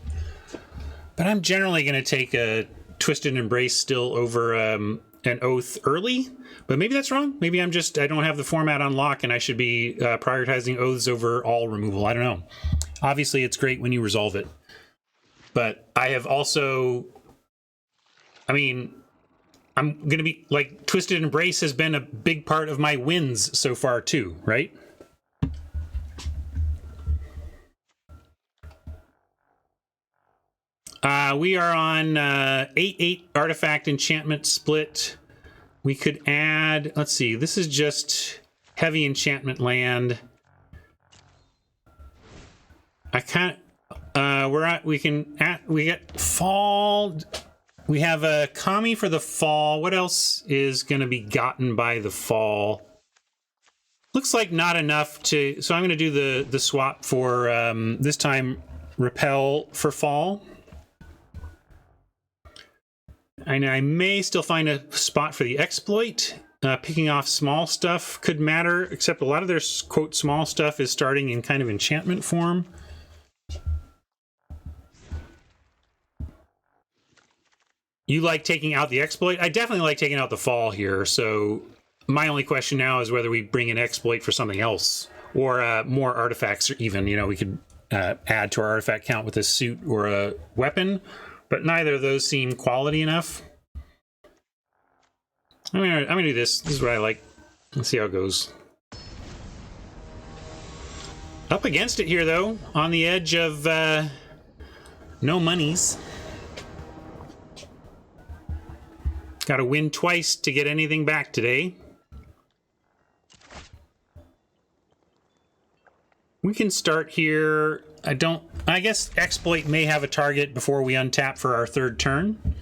But I'm generally going to take a Twisted Embrace still over an Oath early. But maybe that's wrong. Maybe I don't have the format on lock, and I should be prioritizing Oaths over all removal. I don't know. Obviously, it's great when you resolve it. But I have also... I mean, I'm going to be... Like, Twisted Embrace has been a big part of my wins so far, too, right? We are on 8/8 artifact enchantment split. We could add, let's see, this is just heavy enchantment land. I can't, we get fall. We have a Kami for the fall. What else is going to be gotten by the fall? Looks like not enough to, so I'm going to do the swap for, this time, repel for fall. And I may still find a spot for the exploit. Picking off small stuff could matter, except a lot of their, quote, small stuff is starting in kind of enchantment form. You like taking out the exploit? I definitely like taking out the fall here, so my only question now is whether we bring an exploit for something else, or more artifacts, or even, you know, we could add to our artifact count with a suit or a weapon. But neither of those seem quality enough. I'm gonna do this. This is what I like. Let's see how it goes. Up against it here, though. On the edge of no monies. Got to win twice to get anything back today. We can start here. I guess exploit may have a target before we untap for our third turn.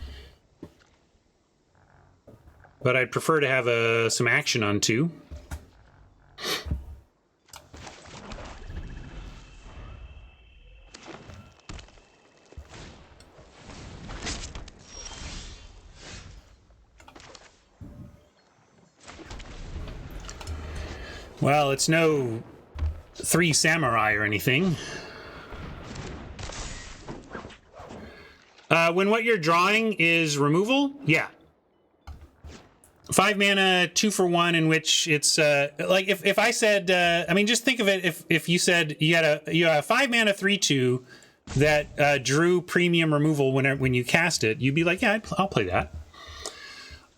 But I'd prefer to have some action on 2. Well, it's no 3 samurai or anything. When what you're drawing is removal, yeah. 5 mana, 2 for 1, in which it's like if I said, I mean, just think of it if you said you had a 5 mana 3/2 that drew premium removal when you cast it, you'd be like, yeah, I'll play that.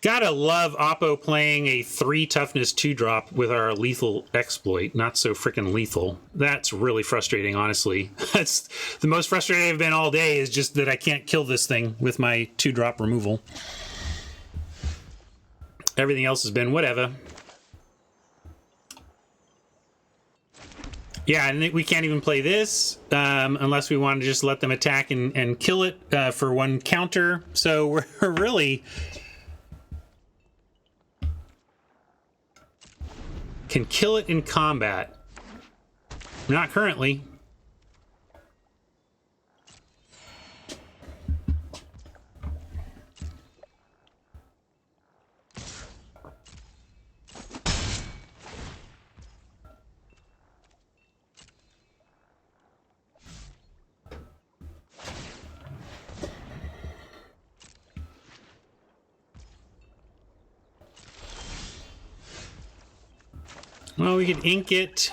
Gotta love Oppo playing a 3 toughness 2-drop with our lethal exploit. Not so freaking lethal. That's really frustrating, honestly. That's the most frustrated I've been all day, is just that I can't kill this thing with my 2-drop removal. Everything else has been whatever. Yeah, and we can't even play this unless we want to just let them attack and kill it for 1 counter. So we're really... can kill it in combat. Not currently. Well, we could ink it.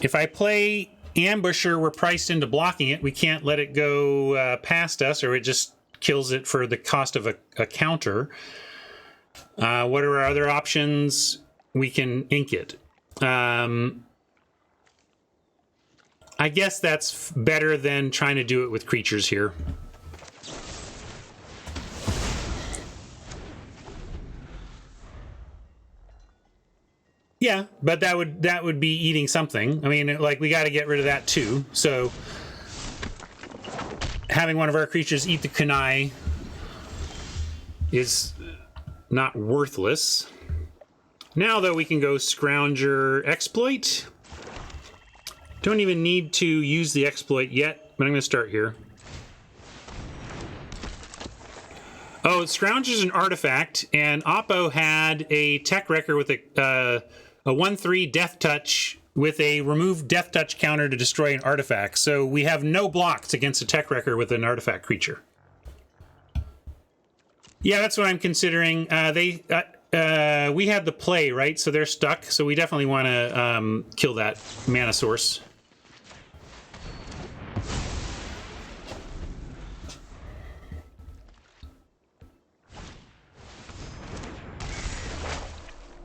If I play Ambusher, we're priced into blocking it. We can't let it go past us, or it just kills it for the cost of a counter. What are our other options? We can ink it. I guess that's better than trying to do it with creatures here. Yeah, but that would be eating something. I mean, like, we got to get rid of that too. So having one of our creatures eat the kunai is not worthless. Now, though, we can go Scrounger Exploit. Don't even need to use the exploit yet, but I'm going to start here. Oh, Scrounger's an artifact, and Oppo had a tech wrecker with a 1/3 Death Touch with a removed Death Touch counter to destroy an artifact. So we have no blocks against a tech wrecker with an artifact creature. Yeah, that's what I'm considering. We had the play, right? So they're stuck. So we definitely want to kill that mana source.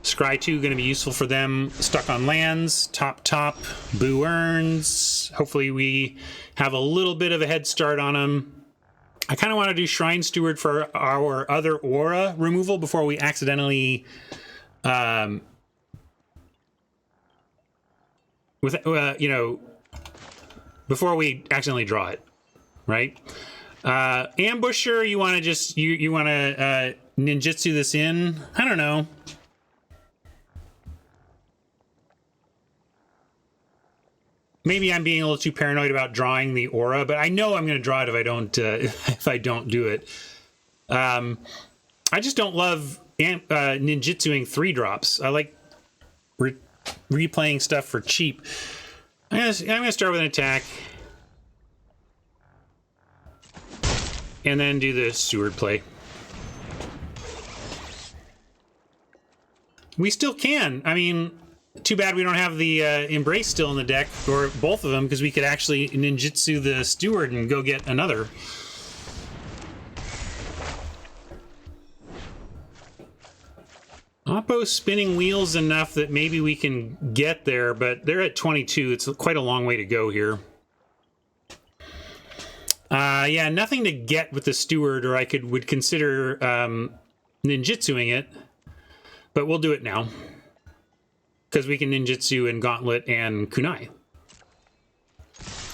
Scry 2 going to be useful for them. Stuck on lands. Top. Boo Earns. Hopefully we have a little bit of a head start on them. I kind of want to do Shrine Steward for our other aura removal before we accidentally... before we accidentally draw it, right? Ambusher, you want to just... You want to ninjutsu this in? I don't know. Maybe I'm being a little too paranoid about drawing the aura, but I know I'm going to draw it if I don't do it. I just don't love ninjutsuing 3-drops. I like replaying stuff for cheap. I'm going to start with an attack. And then do the steward play. We still can. I mean... Too bad we don't have the Embrace still in the deck, or both of them, because we could actually ninjutsu the Steward and go get another. Oppo's spinning wheels enough that maybe we can get there, but they're at 22. It's quite a long way to go here. Yeah, nothing to get with the Steward, or I would consider ninjutsuing it, but we'll do it now. Because we can ninjutsu and Gauntlet and Kunai.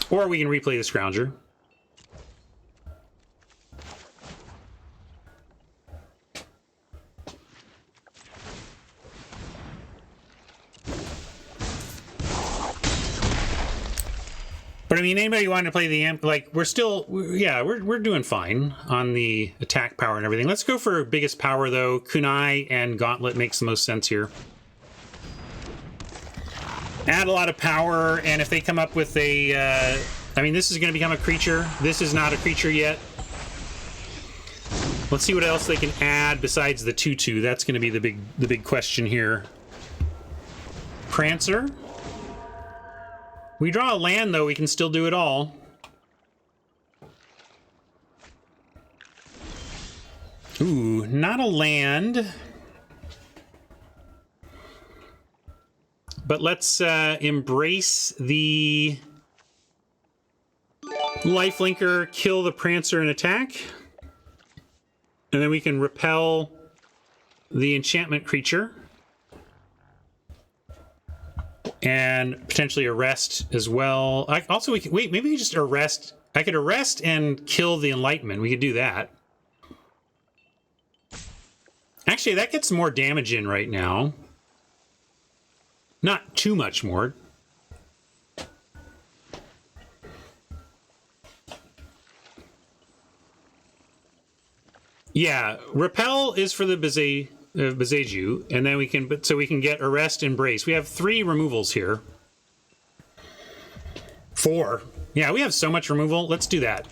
Or we can replay the Scrounger. But I mean, anybody wanting to play the amp, like, we're doing fine on the attack power and everything. Let's go for biggest power, though. Kunai and Gauntlet makes the most sense here. Add a lot of power, and if they come up with a... I mean, this is going to become a creature. This is not a creature yet. Let's see what else they can add besides the 2/2. That's going to be the big question here. Prancer. We draw a land, though. We can still do it all. Ooh, not a land. But let's embrace the lifelinker, kill the Prancer and attack. And then we can repel the enchantment creature. And potentially arrest as well. Also, we can, wait, maybe we just arrest. I could arrest and kill the Enlightenment. We could do that. Actually, that gets more damage in right now. Not too much more. Yeah, repel is for the Bezeju, and then we can get arrest, embrace. We have 3 removals here. 4. Yeah, we have so much removal. Let's do that.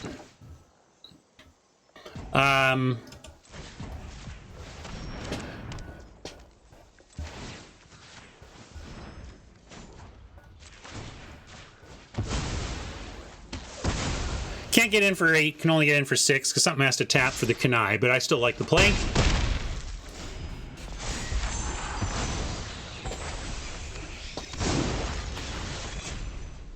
Can't get in for 8, can only get in for 6, because something has to tap for the Kunai, but I still like the play.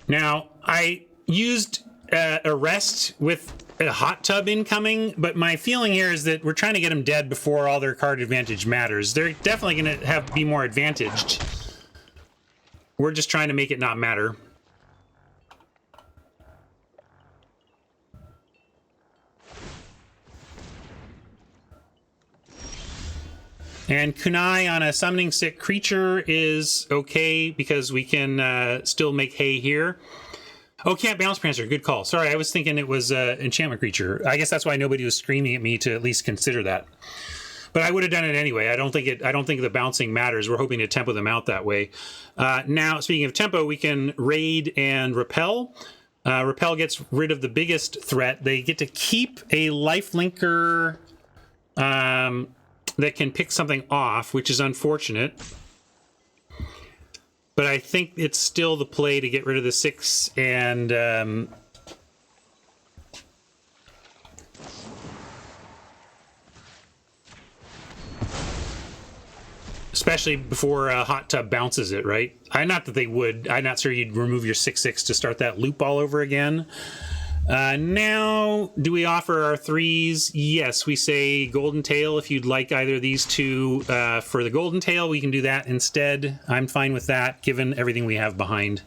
Now, I used Arrest with a hot tub incoming, but my feeling here is that we're trying to get them dead before all their card advantage matters. They're definitely going to be more advantaged. We're just trying to make it not matter. And Kunai on a summoning sick creature is okay because we can still make hay here. Oh, can't bounce Prancer. Good call. Sorry, I was thinking it was enchantment creature. I guess that's why nobody was screaming at me to at least consider that. But I would have done it anyway. I don't think the bouncing matters. We're hoping to tempo them out that way. Now, speaking of tempo, we can raid and repel. Repel gets rid of the biggest threat. They get to keep a lifelinker that can pick something off, which is unfortunate. But I think it's still the play to get rid of the 6 and especially before a hot tub bounces it, right? Not that they would. I'm not sure you'd remove your 6/6 to start that loop all over again. Now, do we offer our 3s? Yes, we say Golden Tail. If you'd like either of these two for the Golden Tail, we can do that instead. I'm fine with that, given everything we have behind.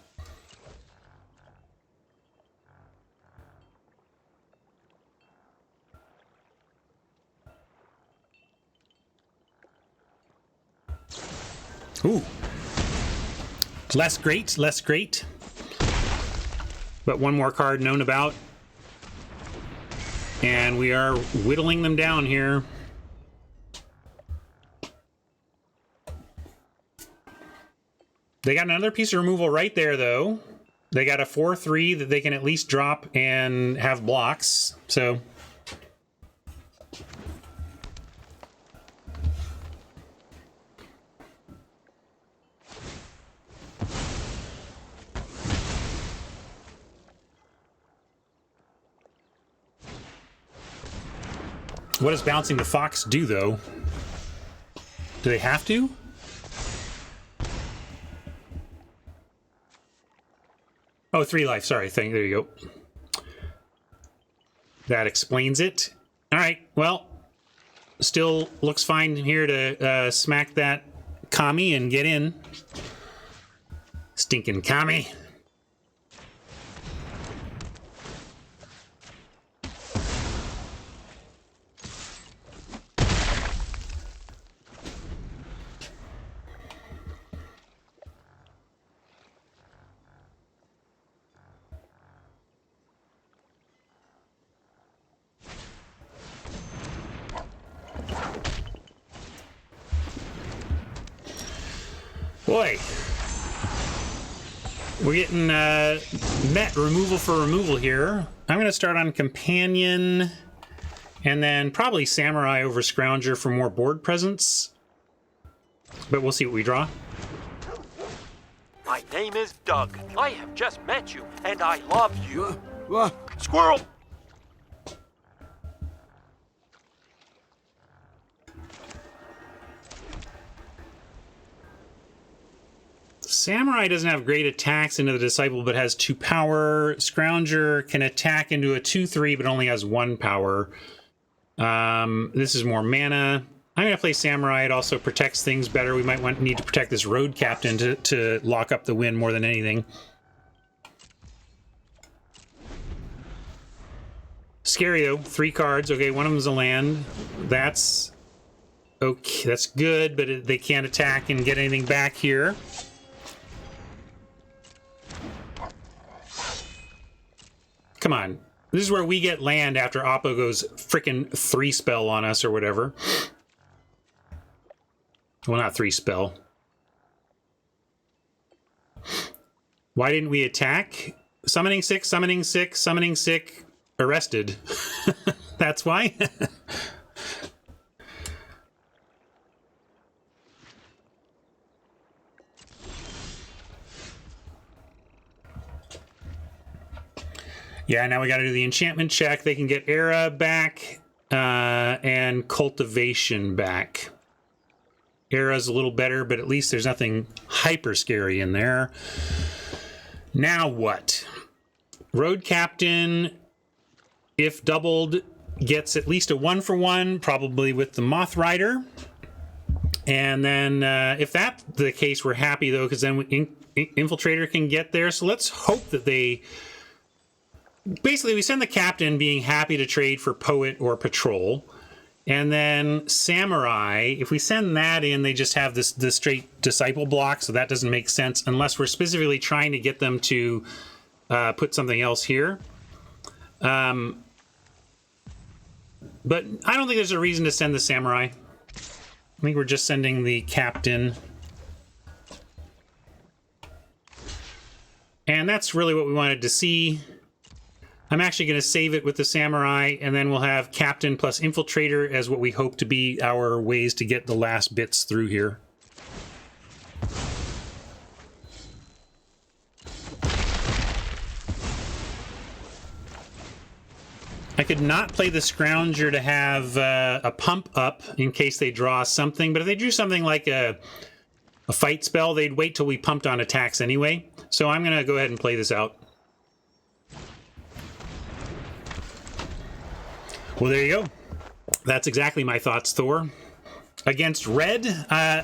Ooh. Less great, less great. But one more card known about. And we are whittling them down here. They got another piece of removal right there, though. They got a 4/3 that they can at least drop and have blocks. So... what does bouncing the fox do, though? Do they have to? Oh, 3 life. Sorry. There you go. That explains it. All right. Well, still looks fine here to smack that Kami and get in. Stinking Kami. Boy, we're getting net removal for removal here. I'm going to start on Companion, and then probably Samurai over Scrounger for more board presence. But we'll see what we draw. My name is Doug. I have just met you, and I love you. Squirrel! Samurai doesn't have great attacks into the Disciple, but has 2 power. Scrounger can attack into a 2/3, but only has 1 power. This is more mana. I'm going to play Samurai. It also protects things better. We might need to protect this Road Captain to lock up the win more than anything. Scary, though. 3 cards. Okay, one of them is a land. That's... okay, that's good, but they can't attack and get anything back here. Come on. This is where we get land after Oppo goes frickin' 3 spell on us or whatever. Well, not 3 spell. Why didn't we attack? Summoning 6, summoning 6, summoning 6, arrested. That's why? Yeah, now we got to do the enchantment check. They can get era back and cultivation back. Era's a little better, but at least there's nothing hyper scary in there. Now what? Road Captain, if doubled, gets at least a 1-for-1, probably with the Moth Rider. And then if that's the case, we're happy, though, because then Infiltrator can get there. So let's hope that they... Basically, we send the Captain being happy to trade for Poet or Patrol. And then Samurai, if we send that in, they just have this straight Disciple block, so that doesn't make sense unless we're specifically trying to get them to put something else here. But I don't think there's a reason to send the Samurai. I think we're just sending the Captain. And that's really what we wanted to see. I'm actually going to save it with the Samurai, and then we'll have Captain plus Infiltrator as what we hope to be our ways to get the last bits through here. I could not play the Scrounger to have a pump up in case they draw something, but if they drew something like a fight spell, they'd wait till we pumped on attacks anyway. So I'm going to go ahead and play this out. Well, there you go. That's exactly my thoughts, Thor. Against red? Yeah,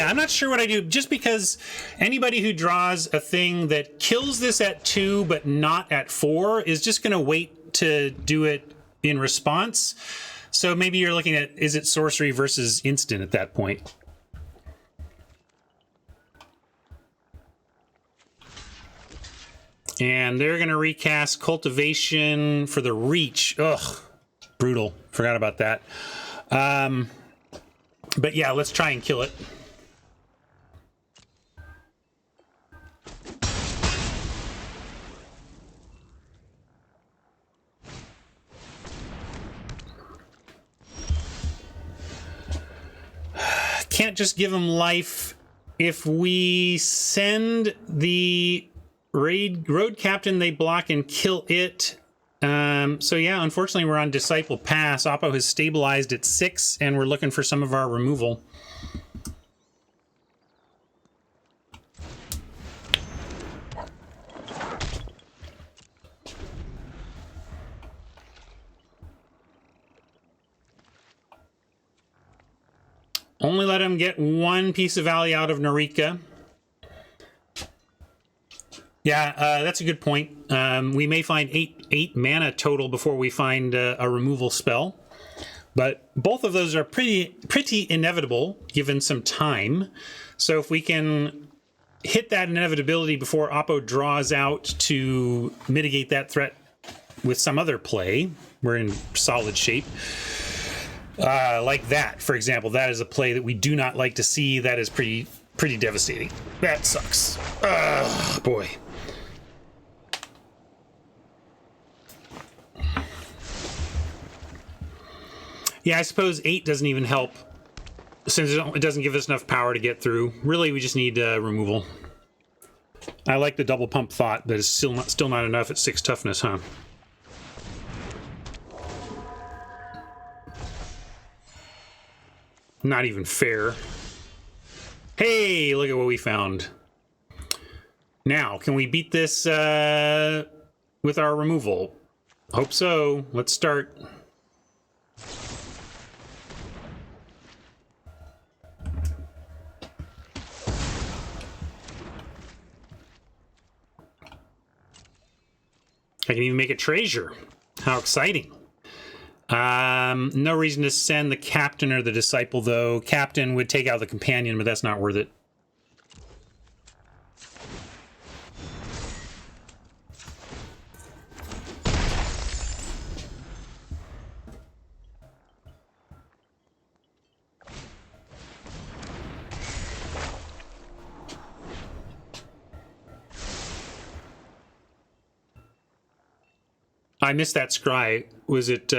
I'm not sure what I do. Just because anybody who draws a thing that kills this at 2 but not at 4 is just going to wait to do it in response. So maybe you're looking at, is it sorcery versus instant at that point? And they're going to recast Cultivation for the Reach. Ugh, brutal. Forgot about that. But yeah, let's try and kill it. Can't just give him life. If we send the Road Captain, they block and kill it. So yeah, unfortunately we're on Disciple Pass. Oppo has stabilized at 6, and we're looking for some of our removal. Only let him get 1 piece of value out of Narika. Yeah, that's a good point. We may find 8 mana total before we find a removal spell, but both of those are pretty inevitable given some time. So if we can hit that inevitability before Oppo draws out to mitigate that threat with some other play, we're in solid shape. Like that, for example, that is a play that we do not like to see. That is pretty devastating. That sucks. Boy. Yeah, I suppose 8 doesn't even help, since it doesn't give us enough power to get through. Really, we just need removal. I like the double pump thought that is still not enough at 6 toughness, huh? Not even fair. Hey, look at what we found. Now, can we beat this with our removal? Hope so. Let's start. I can even make a treasure. How exciting. No reason to send the Captain or the Disciple, though. Captain would take out the Companion, but that's not worth it. I missed that scry. Was it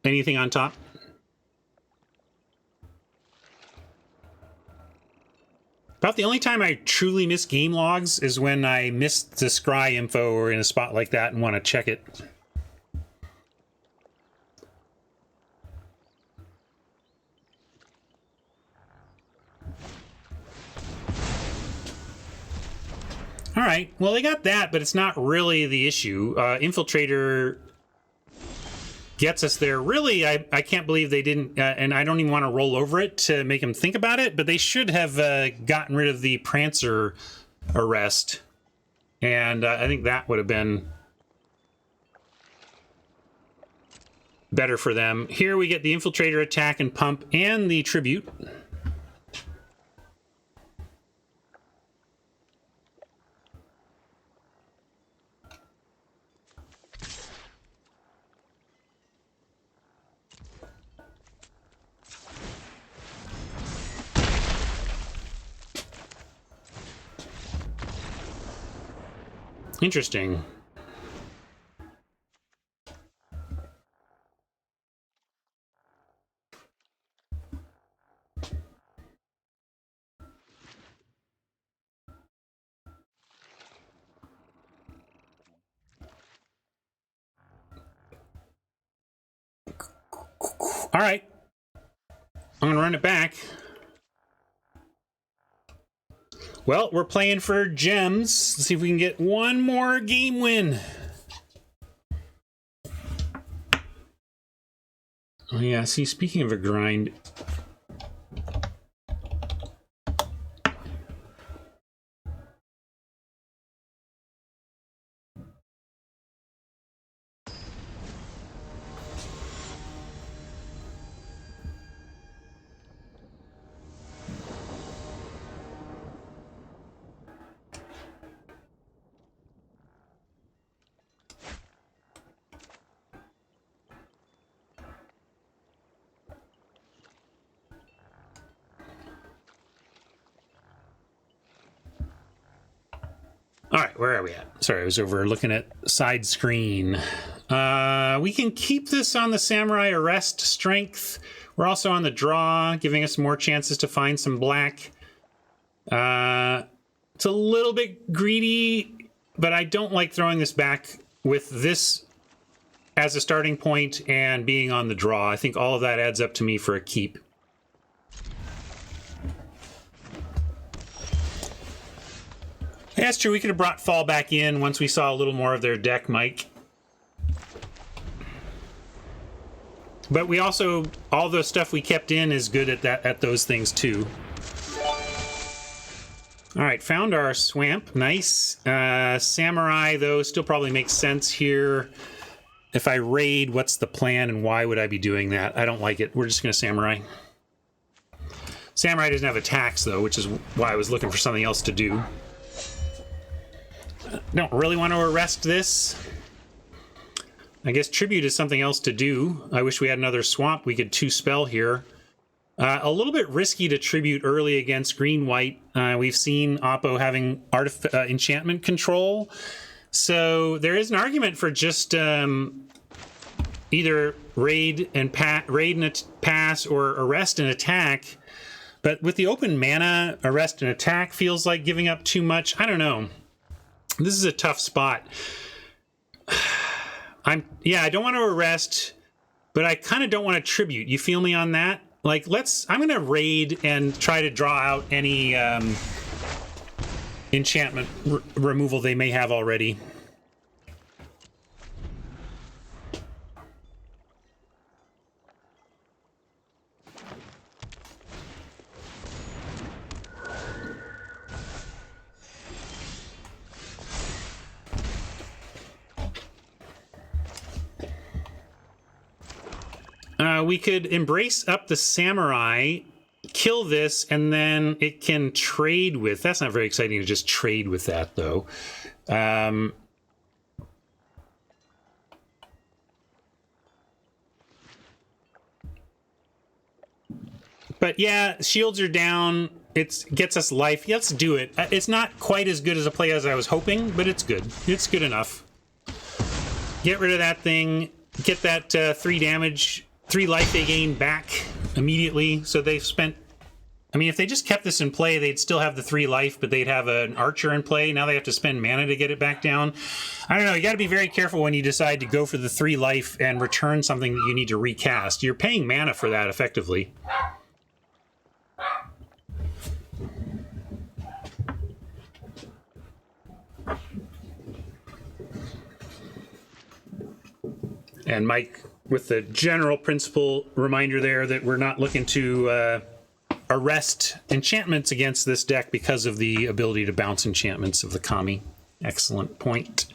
anything on top? About the only time I truly miss game logs is when I miss the scry info or in a spot like that and want to check it. All right, well, they got that, but it's not really the issue. Infiltrator gets us there. Really, I can't believe they didn't, and I don't even want to roll over it to make them think about it, but they should have gotten rid of the Prancer arrest. And I think that would have been better for them. Here we get the Infiltrator attack and pump and the tribute. Interesting. All right. I'm going to run it back. Well, we're playing for gems. Let's see if we can get one more game win. Oh, yeah. See, speaking of a grind. All right, where are we at? Sorry, I was over looking at side screen. We can keep this on the Samurai Arrest strength. We're also on the draw, giving us more chances to find some black. It's a little bit greedy, but I don't like throwing this back with this as a starting point and being on the draw. I think all of that adds up to me for a keep. Yeah, that's true. We could have brought Fall back in once we saw a little more of their deck, Mike. But we also, all the stuff we kept in is good at those things too. All right, found our swamp. Nice. Samurai, though, still probably makes sense here. If I raid, what's the plan and why would I be doing that? I don't like it. We're just going to Samurai. Samurai doesn't have attacks, though, which is why I was looking for something else to do. Don't really want to arrest this. I guess tribute is something else to do. I wish we had another swamp we could 2-spell here. A little bit risky to tribute early against green-white. We've seen Oppo having enchantment control. So there is an argument for just either raid and pass or arrest and attack. But with the open mana, arrest and attack feels like giving up too much. I don't know. This is a tough spot. I don't want to arrest, but I kind of don't want to tribute. You feel me on that? Like, I'm going to raid and try to draw out any enchantment removal they may have already. We could embrace up the Samurai, kill this, and then it can trade with... That's not very exciting to just trade with that, though. But yeah, shields are down. It gets us life. Yeah, let's do it. It's not quite as good as a play as I was hoping, but it's good. It's good enough. Get rid of that thing. Get that 3 damage... 3 life they gain back immediately, so they've spent I mean, if they just kept this in play, they'd still have the 3 life, but they'd have an archer in play. Now they have to spend mana to get it back down. I don't know. You got to be very careful when you decide to go for the 3 life and return something that you need to recast. You're paying mana for that effectively. And Mike, with the general principle reminder there that we're not looking to arrest enchantments against this deck because of the ability to bounce enchantments of the Kami. Excellent point.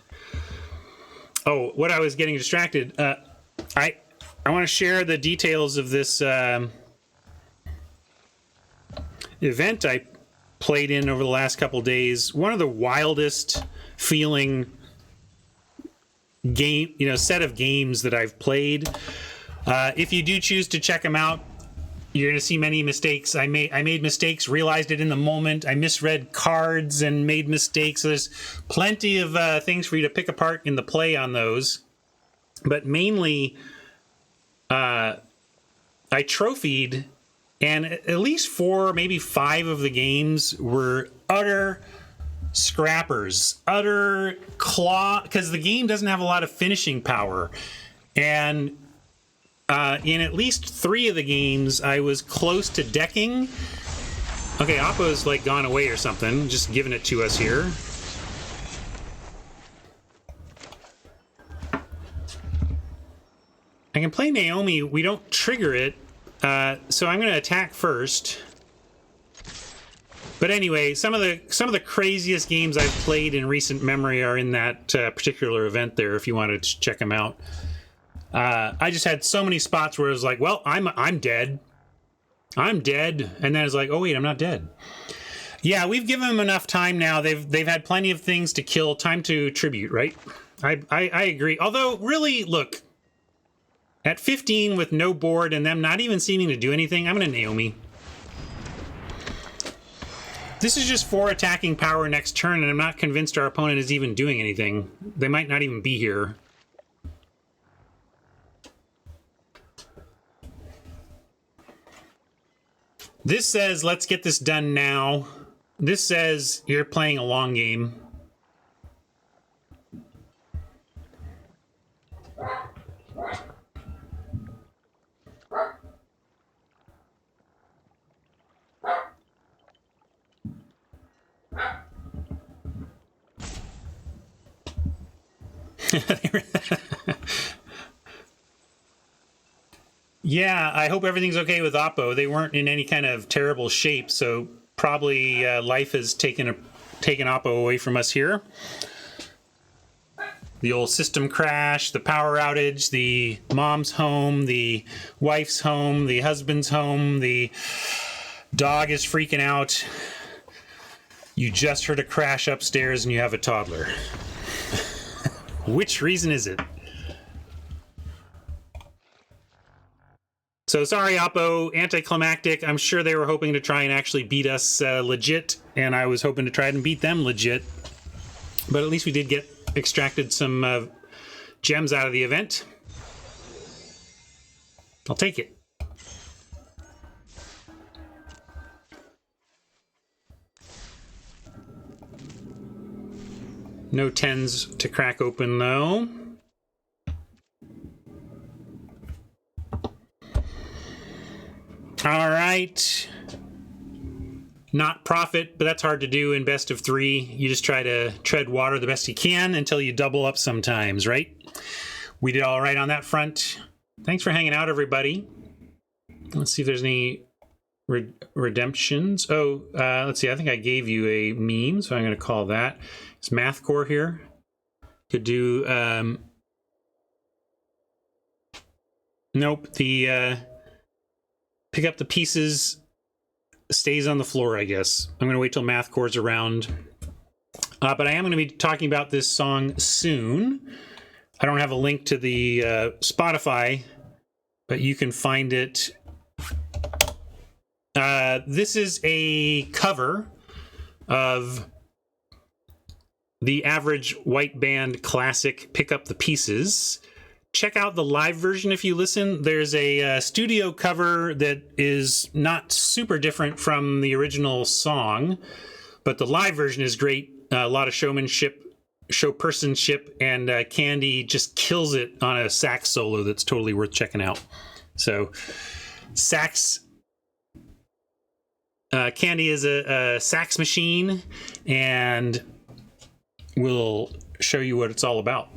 Oh, what I was getting distracted. I want to share the details of this event I played in over the last couple days. One of the wildest feeling set of games that I've played. If you do choose to check them out, you're going to see many mistakes. I made mistakes, realized it in the moment. I misread cards and made mistakes. So there's plenty of things for you to pick apart in the play on those. But mainly, I trophied, and at least 4, maybe 5 of the games were utter scrappers, utter claw, because the game doesn't have a lot of finishing power. And in at least 3 of the games, I was close to decking. Okay, Oppo's like gone away or something, just giving it to us here. I can play Naomi. We don't trigger it, so I'm going to attack first. But anyway, some of the craziest games I've played in recent memory are in that particular event there. If you wanted to check them out, I just had so many spots where it was like, "Well, I'm dead, and then it's like, "Oh wait, I'm not dead." Yeah, we've given them enough time now. They've had plenty of things to kill. Time to tribute, right? I agree. Although, really, look, at 15 with no board and them not even seeming to do anything, I'm gonna Naomi. This is just 4 attacking power next turn, and I'm not convinced our opponent is even doing anything. They might not even be here. This says, let's get this done now. This says you're playing a long game. Yeah, I hope everything's okay with Oppo. They weren't in any kind of terrible shape, so probably life has taken Oppo away from us here. The old system crash, the power outage, the mom's home, the wife's home, the husband's home, the dog is freaking out. You just heard a crash upstairs and you have a toddler. Which reason is it? So sorry, Oppo, anticlimactic. I'm sure they were hoping to try and actually beat us legit, and I was hoping to try and beat them legit. But at least we did get extracted some gems out of the event. I'll take it. No 10s to crack open, though. All right. Not profit, but that's hard to do in best of 3. You just try to tread water the best you can until you double up sometimes, right? We did all right on that front. Thanks for hanging out, everybody. Let's see if there's any redemptions. Oh, let's see. I think I gave you a meme, so I'm going to call that. It's Math Core here. Could do... Nope. The... Pick up the pieces, stays on the floor, I guess. I'm going to wait till Math Core's around. But I am going to be talking about this song soon. I don't have a link to the Spotify, but you can find it. This is a cover of the Average White Band classic Pick Up the Pieces, check out the live version if you listen. There's a studio cover that is not super different from the original song, but the live version is great. A lot of showmanship, showpersonship, and Candy just kills it on a sax solo that's totally worth checking out. So sax, Candy is a sax machine, and we'll show you what it's all about.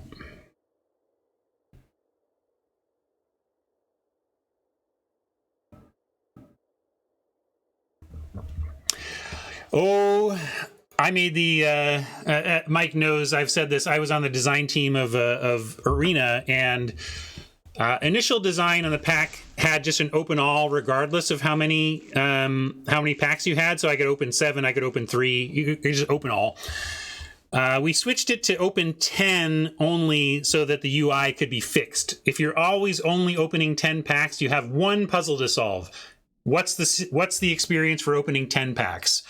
Oh, I made the, Mike knows I've said this, I was on the design team of Arena, and initial design on the pack had just an open all regardless of how many packs you had. So I could open 7, I could open 3, you could just open all. We switched it to open 10 only so that the UI could be fixed. If you're always only opening 10 packs, you have one puzzle to solve. What's the experience for opening 10 packs?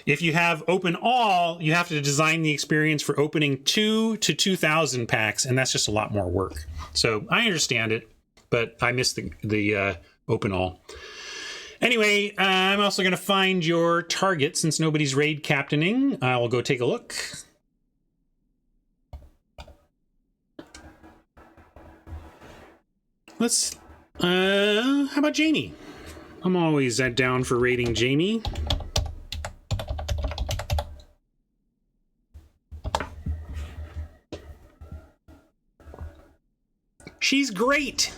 If you have open all, you have to design the experience for opening 2 to 2,000 packs, and that's just a lot more work. So I understand it, but I missed the open all. Anyway, I'm also going to find your target since nobody's raid captaining. I'll go take a look. Let's, how about Jamie? I'm always down for raiding Jamie. She's great.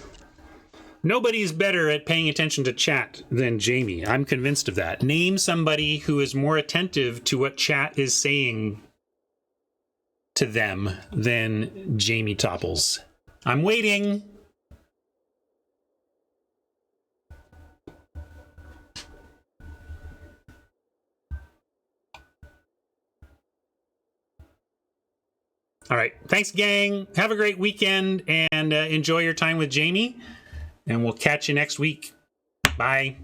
Nobody's better at paying attention to chat than Jamie. I'm convinced of that. Name somebody who is more attentive to what chat is saying to them than Jamie Topples. I'm waiting. All right. Thanks, gang. Have a great weekend and enjoy your time with Jamie. And we'll catch you next week. Bye.